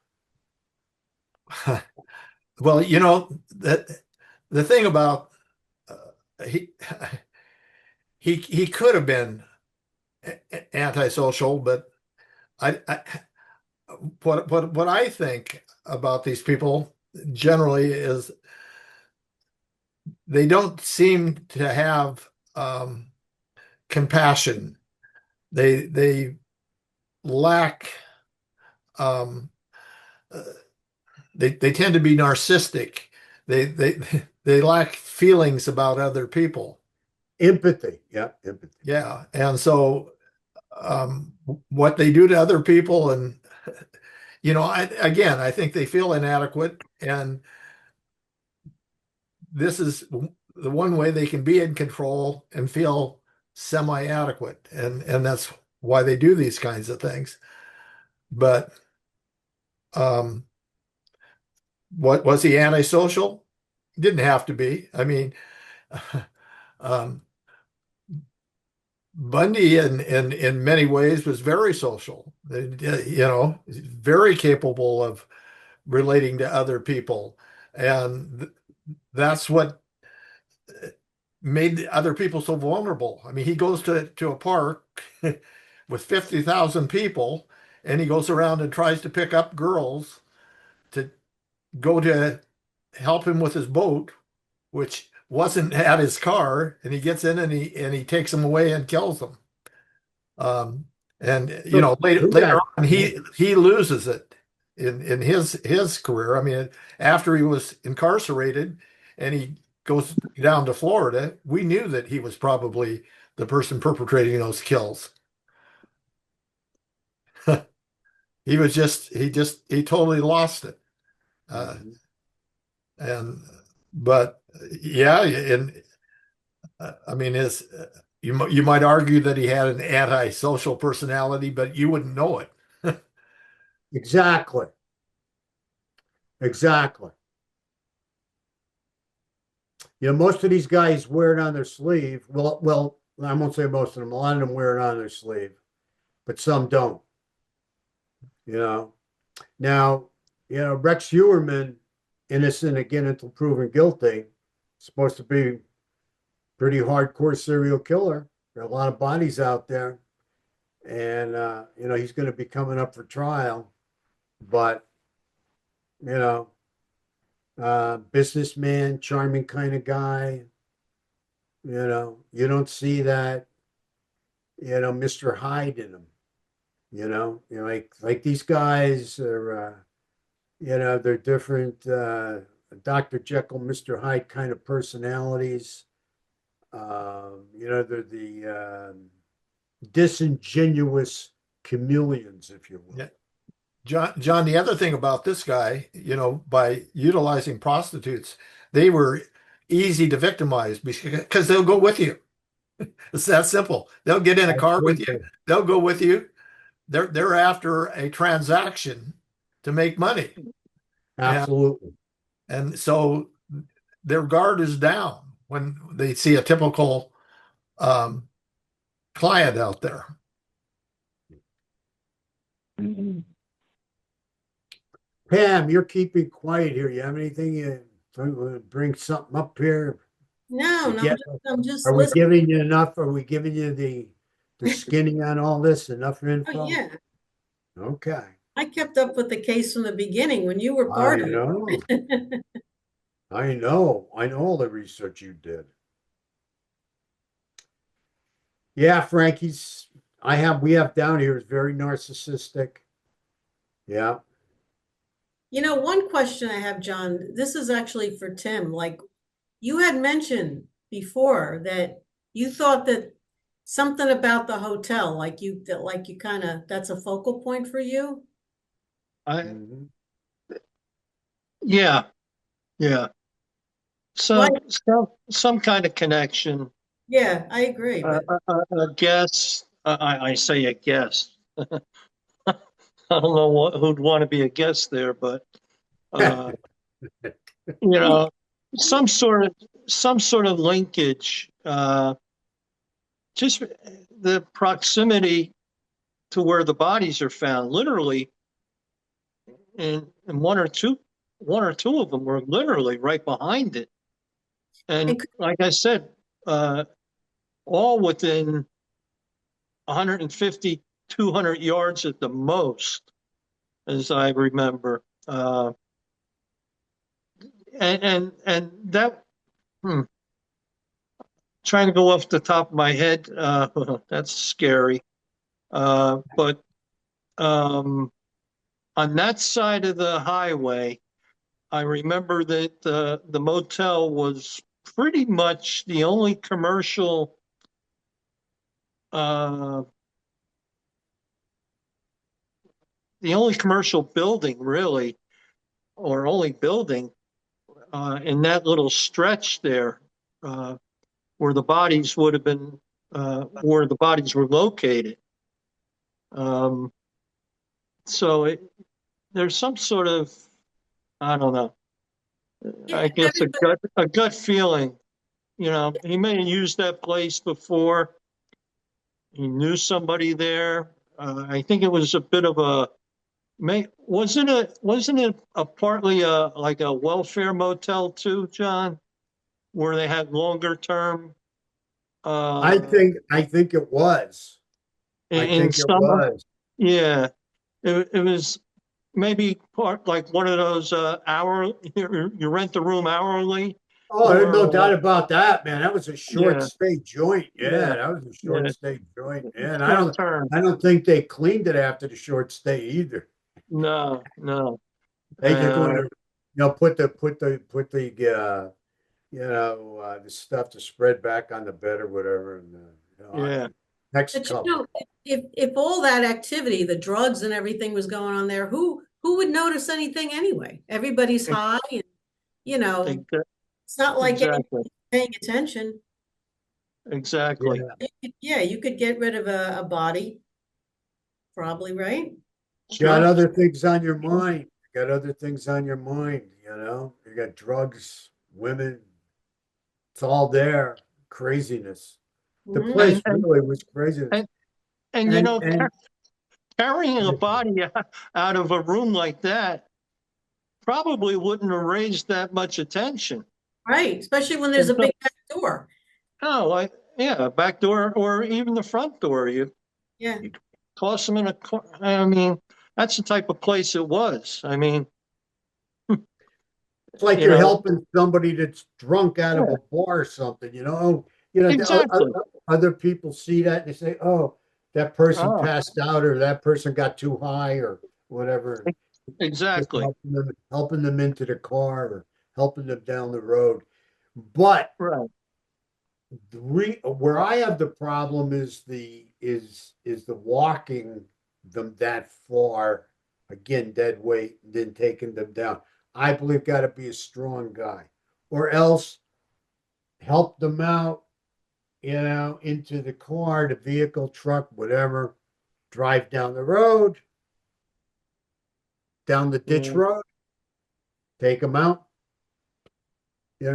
Well, you know that the thing about he he could have been antisocial, but I what I think about these people generally is they don't seem to have compassion. They lack um, uh, they tend to be narcissistic. They they lack feelings about other people. Empathy. Yeah, empathy. Yeah, and so what they do to other people, and again, I think they feel inadequate, and this is the one way they can be in control and feel semi-adequate, and that's why they do these kinds of things. But um, what was he antisocial? Didn't have to be. I mean, um, Bundy in many ways was very social. Very capable of relating to other people, and that's what made the other people so vulnerable. I mean, he goes to a park with 50,000 people, and he goes around and tries to pick up girls to go to help him with his boat, which wasn't at his car, and he gets in and he takes them away and kills them. Um, and later on, he loses it in his career. I mean, after he was incarcerated and he goes down to Florida, we knew that he was probably the person perpetrating those kills. He totally lost it. And but yeah, and I mean, you might argue that he had an antisocial personality, but you wouldn't know it. Exactly. Exactly. Most of these guys wear it on their sleeve. Well, I won't say most of them. A lot of them wear it on their sleeve, but some don't. Now, Rex Huerman, innocent again until proven guilty, supposed to be pretty hardcore serial killer. There are a lot of bodies out there, and he's going to be coming up for trial. But businessman, charming kind of guy. You don't see that, Mr. Hyde in him. Like these guys are, they're different. Dr. Jekyll, Mr. Hyde kind of personalities. They're the disingenuous chameleons, if you will. Yeah. John, the other thing about this guy, by utilizing prostitutes, they were easy to victimize because they'll go with you. It's that simple. They'll get in a car with you. They'll go with you. They're after a transaction to make money. Absolutely. And so their guard is down when they see a typical client out there. Pam, you're keeping quiet here. You have anything you bring something up here? No, Yeah. I'm just Are we listening. giving you enough? Are we giving you the skinny on all this? Enough info? Oh, yeah. Okay. I kept up with the case from the beginning when you were part of it. I know all the research you did. Yeah, Frankie's we have down here is very narcissistic. Yeah. One question I have, John, this is actually for Tim. Like you had mentioned before that you thought that something about the hotel, like you kind of, that's a focal point for you. Yeah, yeah. Some kind of connection. Yeah, I agree. A guess. I say a guess. I don't know who'd want to be a guest there, but uh, you know, some sort of linkage. Just the proximity to where the bodies are found, literally, and one or two of them were literally right behind it. And And like I said, all within 150, 200 yards at the most, as I remember. And that, trying to go off the top of my head, that's scary. But on that side of the highway, I remember that the motel was pretty much uh, the only commercial building really, or only building in that little stretch there, where the bodies would have been, where the bodies were located. Um, so there's some sort of, I don't know, yeah, I guess a gut feeling. You know, he may have used that place before. He knew somebody there. I think it was a bit of a, wasn't it a partly like a welfare motel too, John, where they had longer term I uh, think it was. I in think it summer? was. Yeah, it was maybe part like one of those hour, you rent the room hourly, Oh, there's or no doubt about that, man. That was a short yeah, stay joint. yeah, Yeah, that was a short yeah, stay joint. Yeah, and short term. I don't think they cleaned it after the short stay either. No, no. They just want Uh, to, the stuff to spread back on the bed or whatever. And yeah, next but you couple. know, if all that activity, the drugs and everything was going on there, who would notice anything anyway? Everybody's high, and you know, ex- it's not like exactly, anybody's paying attention. exactly. Yeah. Yeah, you could get rid of a body, probably, right? Got Sure. other things on your mind. Got other things on your mind, you know? You got drugs, women, it's all there. Craziness. The Mhm. place And really was craziness. and and you And know, carrying a body out of a room like that probably wouldn't have raised that much attention. Right, especially when there's And a so, big back door. oh, like, yeah, back door or even the front door. Yeah, You toss them in a car. I mean, that's the type of place it was. I mean, it's like you you're know, helping somebody that's drunk out of yeah, a bar or something, you know? Oh, exactly. other people see that and they say, "Oh, that person Oh, passed out or that person got too high or whatever." Just exactly. helping them into the car or helping them down the road. But Right. where I have the problem is the walking them that far, again, dead weight, and then taking them down. I believe got to be a strong guy, or else help them out, into the car, the vehicle, truck, whatever, drive down the road, down the ditch Yeah. road, take them out,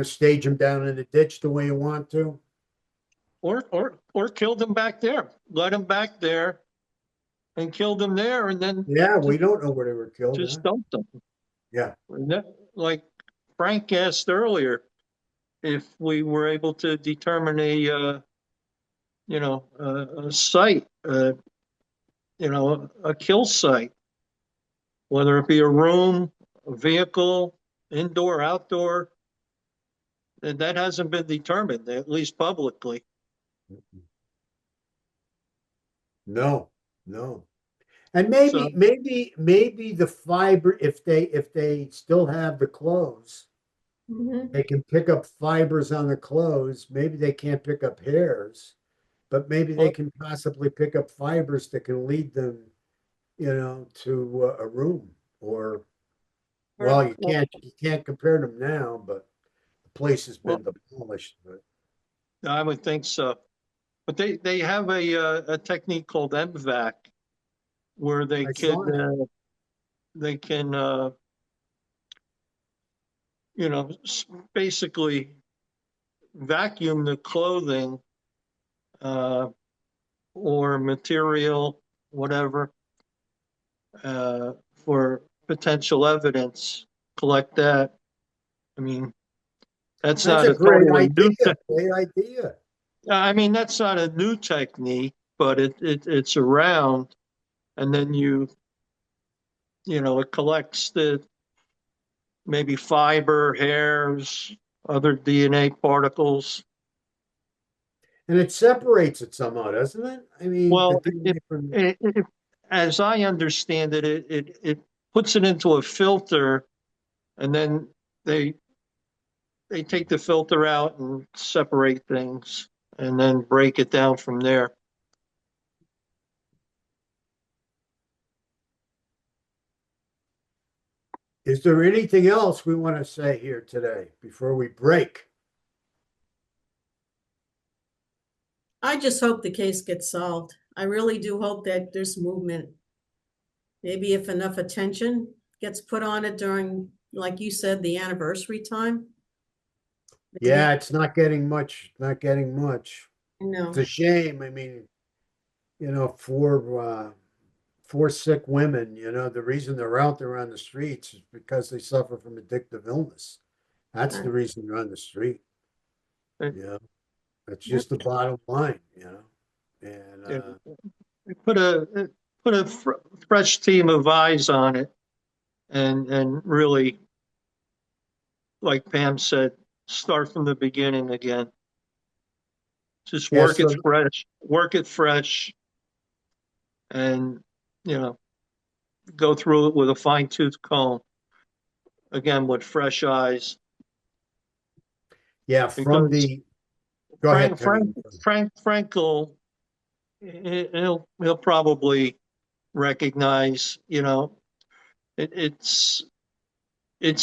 stage them down in the ditch the way you want to. Or killed them back there. Let them back there and killed them there, and then Yeah, we just don't know where they were killed. Huh? just dumped them. Yeah. And that, like Frank asked earlier, if we were able to determine a site, a kill site, whether it be a room, a vehicle, indoor, outdoor, and that hasn't been determined, at least publicly. No, no. And So, maybe the fiber, if they still have the clothes, mhm. they can pick up fibers on the clothes. Maybe they can't pick up hairs, but maybe they well, can possibly pick up fibers that can lead them, to a room. Or, well, Or you can't compare them now, but the place has well, been demolished. But I would think so. But they have a technique called MVAC, where I saw that. they can, basically vacuum the clothing, uh, or material, whatever, for potential evidence, collect that. I mean, that's That's not a a great totally new, idea. Great idea. I mean, that's not a new technique, but it's around. And then it collects the maybe fiber, hairs, other DNA particles. And it separates it somehow, doesn't it? I mean, the Well, DNA from as I understand it, it puts it into a filter, and then they they take the filter out and separate things, and then break it down from there. Is there anything else we want to say here today before we break? I just hope the case gets solved. I really do hope that there's movement. Maybe if enough attention gets put on it during, like you said, the anniversary time. Maybe, Yeah, it's not getting much, not getting much. no. It's a shame. I mean, four sick women, the reason they're out there on the streets is because they suffer from addictive illness. That's the reason they're on the street. Right. Yeah. That's just the bottom line. And Put a fresh team of eyes on it, and really, like Pam said, start from the beginning again. Just Yeah, work it fresh, and go through it with a fine-tooth comb. Again, with fresh eyes. yeah, Because go ahead, Frank Tony. Frankel, he'll probably recognize, it's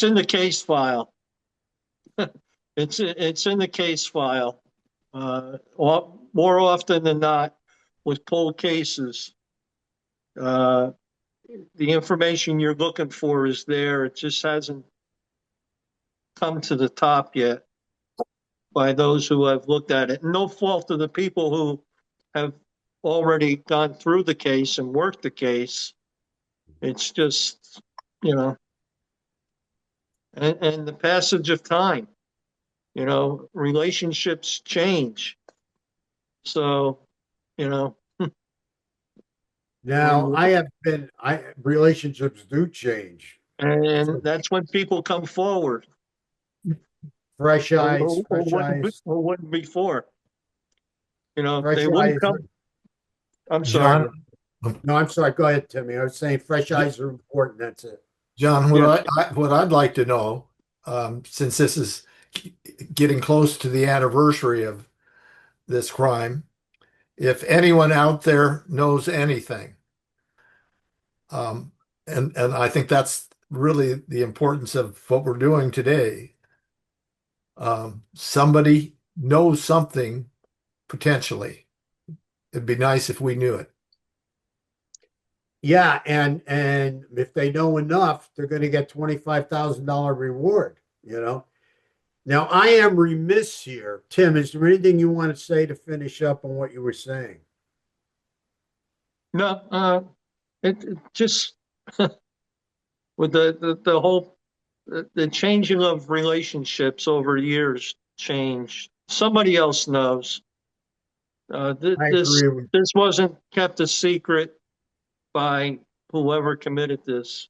in the case file. It's in the case file. More often than not, with cold cases, the information you're looking for is there. It just hasn't come to the top yet by those who have looked at it. No fault of the people who have already gone through the case and worked the case. It's just, and the passage of time, relationships change. So, Now, relationships do change. and that's when people come forward. Fresh eyes, Or fresh eyes, wouldn't before. fresh They wouldn't eyes. come. I'm sorry. John, No, I'm sorry. Go ahead, Timmy. I was saying fresh eyes are important. That's it. John, Yeah. what I'd like to know, since this is getting close to the anniversary of this crime, if anyone out there knows anything, and I think that's really the importance of what we're doing today. Somebody knows something potentially. It'd be nice if we knew it. Yeah, and if they know enough, they're going to get $25,000 reward. Now, I am remiss here. Tim, is there anything you want to say to finish up on what you were saying? No, it just with the whole the changing of relationships over years change. Somebody else knows. I This agree with this wasn't kept a secret by whoever committed this.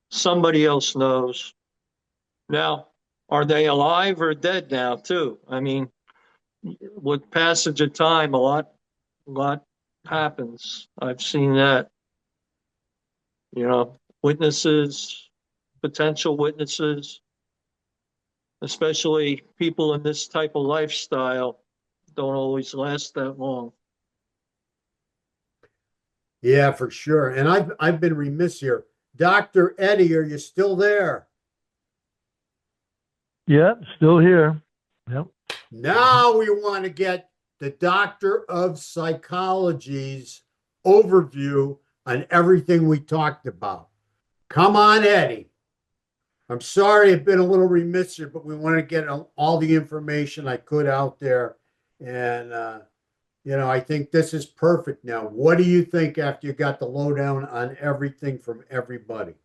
Somebody else knows. Now, are they alive or dead now too? I mean, with passage of time, a lot happens. I've seen that. Witnesses, potential witnesses, especially people in this type of lifestyle, don't always last that long. Yeah, for sure. And I've been remiss here. Dr. Eddie, are you still there? Yep, still here. Yep. Now we want to get the Doctor of Psychology's overview on everything we talked about. Come on, Eddie. I'm sorry I've been a little remiss here, but we want to get all the information I could out there. And, I think this is perfect now. What do you think after you got the lowdown on everything from everybody?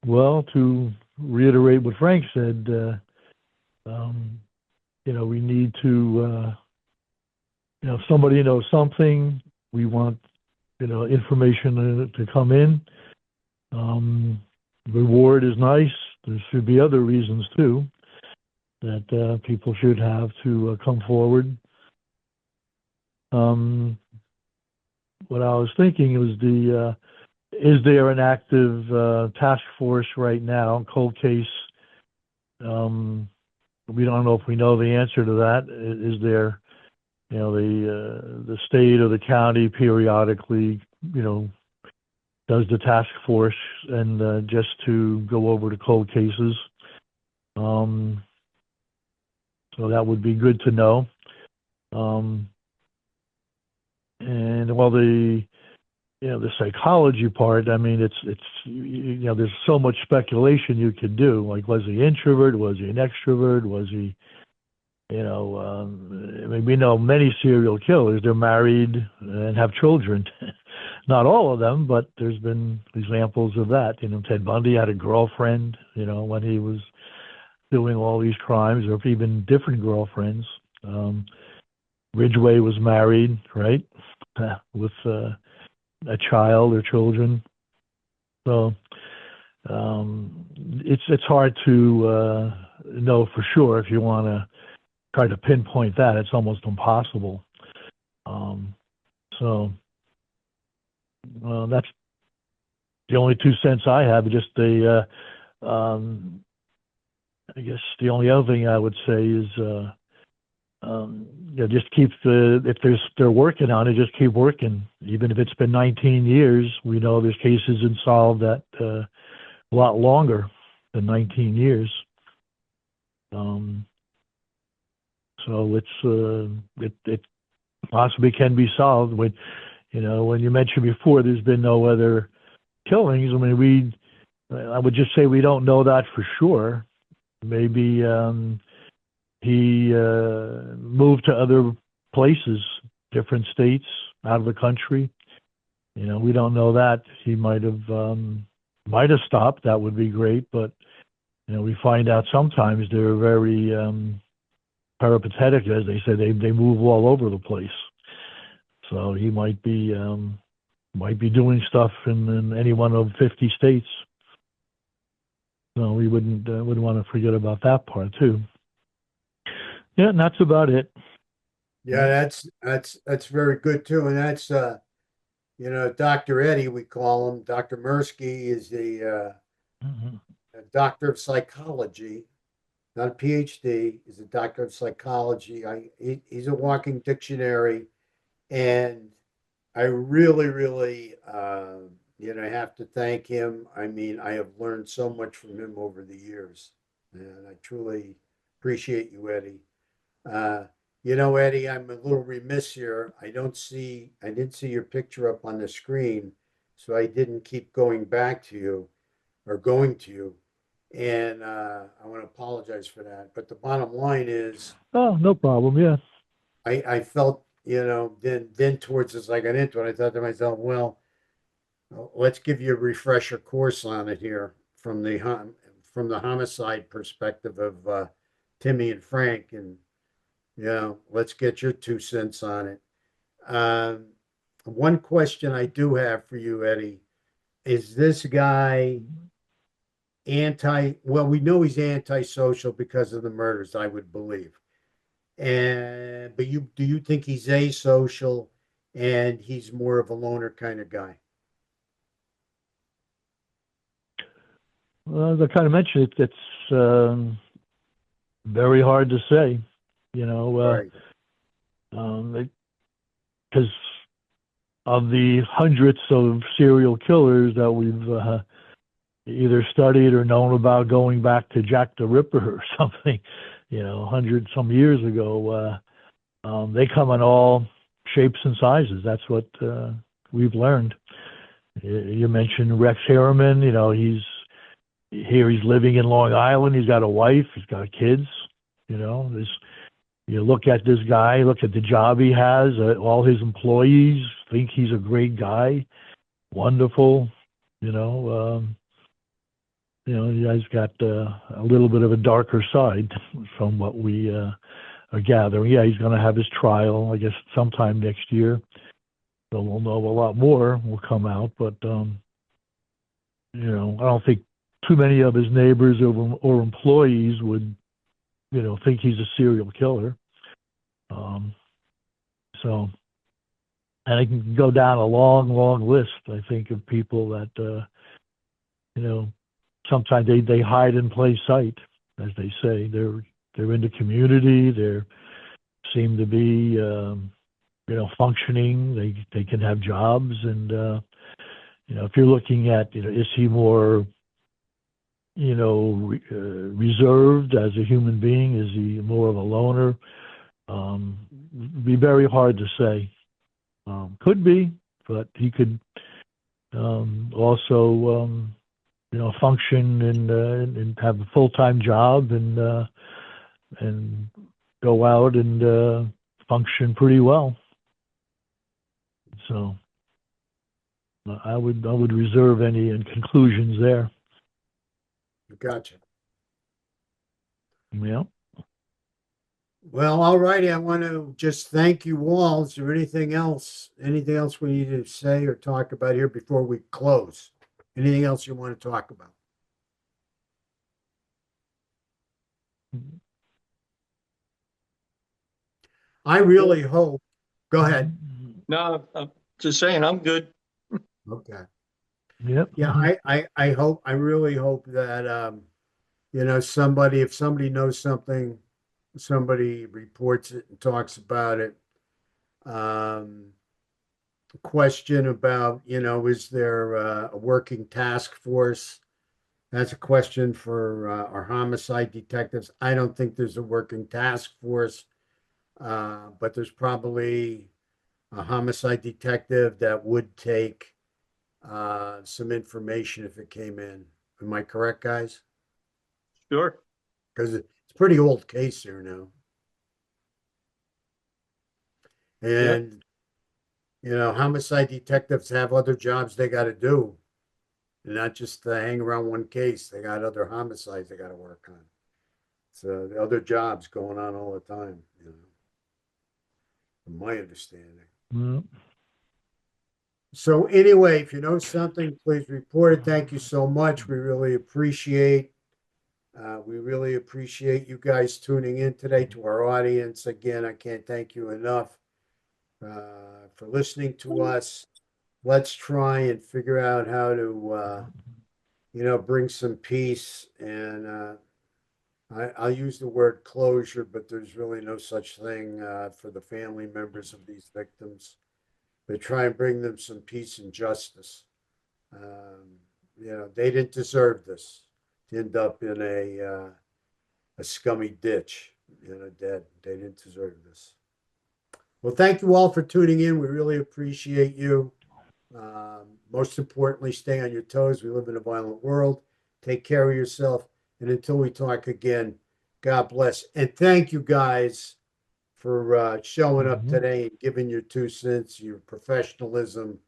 Well, to reiterate what Frank said, we need to, if somebody knows something, we want, information to come in. Reward is nice. There should be other reasons too that people should have to come forward. What I was thinking was is there an active task force right now, cold case? We don't know if we know the answer to that. Is there, the state or the county periodically, does the task force and just to go over the cold cases. So that would be good to know. And while the psychology part, I mean, it's there's so much speculation you could do. Like, was he introvert? Was he an extrovert? Was he, I mean, we know many serial killers, they're married and have children. Not all of them, but there's been examples of that. Ted Bundy had a girlfriend, when he was doing all these crimes, or even different girlfriends. Ridgway was married, right, with a child or children. So it's hard to know for sure. If you want to try to pinpoint that, it's almost impossible. So that's the only 2 cents I have. Just I guess the only other thing I would say is, just keep if they're working on it, just keep working. Even if it's been 19 years, we know there's cases unsolved that a lot longer than 19 years. So it possibly can be solved. When you mentioned before, there's been no other killings. I mean, I would just say we don't know that for sure. Maybe he moved to other places, different states, out of the country. We don't know that. He might have stopped. That would be great. But we find out sometimes they're very peripatetic, as they say. They move all over the place. So he might be doing stuff in any one of 50 states. So we wouldn't want to forget about that part too. Yeah, and that's about it. Yeah, that's very good too. And that's Dr. Eddie, we call him. Dr. Mirsky is a doctor of psychology, not a PhD. He's a doctor of psychology. He's a walking dictionary, and I really, really, have to thank him. I mean, I have learned so much from him over the years, and I truly appreciate you, Eddie. Eddie, I'm a little remiss here. I didn't see your picture up on the screen, so I didn't keep going back to you or going to you. And I want to apologize for that. But the bottom line is, oh, no problem. Yeah. I felt, then towards as I got into it, I thought to myself, well, let's give you a refresher course on it here from the homicide perspective of Timmy and Frank, and let's get your 2 cents on it. One question I do have for you, Eddie, is this guy well, we know he's antisocial because of the murders, I would believe. But do you think he's asocial and he's more of a loner kind of guy? Well, as I kind of mentioned, it's very hard to say, Right. Because of the hundreds of serial killers that we've either studied or known about, going back to Jack the Ripper or something, 100 some years ago, they come in all shapes and sizes. That's what we've learned. You mentioned Rex Harriman. You know, he's living in Long Island. He's got a wife. He's got kids. You know, you look at this guy, look at the job he has. All his employees think he's a great guy, wonderful. You know, he has got a little bit of a darker side from what we are gathering. Yeah, he's going to have his trial, I guess, sometime next year. So we'll know a lot more will come out. But, you know, I don't think too many of his neighbors or employees would, you know, think he's a serial killer. So, and I can go down a long, long list, I think, of people that, you know, sometimes they hide in plain sight, as they say. They're in the community. They seem to be, you know, functioning. They can have jobs, and you know, if you're looking at, you know, is he more, you know, reserved as a human being? Is he more of a loner? Be very hard to say. Could be, but he could also, you know, function and have a full-time job and go out and function pretty well. So I would reserve any conclusions there. Gotcha. Yeah. Well, all righty. I want to just thank you all. Is there anything else we need to say or talk about here before we close? Anything else you want to talk about? I really hope. Go ahead. No, I'm just saying, I'm good. Okay. Yep. Yeah, I really hope that you know, if somebody knows something, somebody reports it and talks about it. Question about, you know, is there a working task force? That's a question for our homicide detectives. I don't think there's a working task force, but there's probably a homicide detective that would take some information if it came in. Am I correct, guys? Sure. Because it's a pretty old case here now. And, you know, homicide detectives have other jobs they got to do, and not just hang around one case. They got other homicides they got to work on. So the other jobs going on all the time, you know, from my understanding. Yep. So anyway, if you know something, please report it. Thank you so much. We really appreciate you guys tuning in today. To our audience, again, I can't thank you enough for listening to us. Let's try and figure out how to you know, bring some peace, and I'll use the word closure, but there's really no such thing for the family members of these victims. But try and bring them some peace and justice. You know, they didn't deserve this to end up in a scummy ditch, you know, dead. They didn't deserve this. Well, thank you all for tuning in. We really appreciate you. Most importantly, stay on your toes. We live in a violent world. Take care of yourself. And until we talk again, God bless. And thank you guys for showing up today and giving your 2 cents, your professionalism.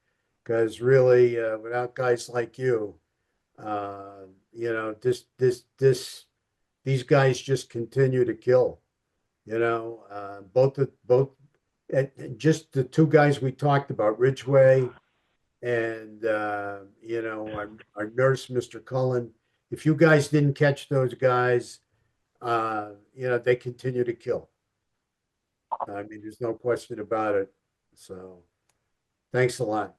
Because really, without guys like you, you know, these guys just continue to kill. You know, just the 2 guys we talked about, Ridgway and you know, our nurse, Mr. Cullen. If you guys didn't catch those guys, you know, they continue to kill. I mean, there's no question about it. So thanks a lot.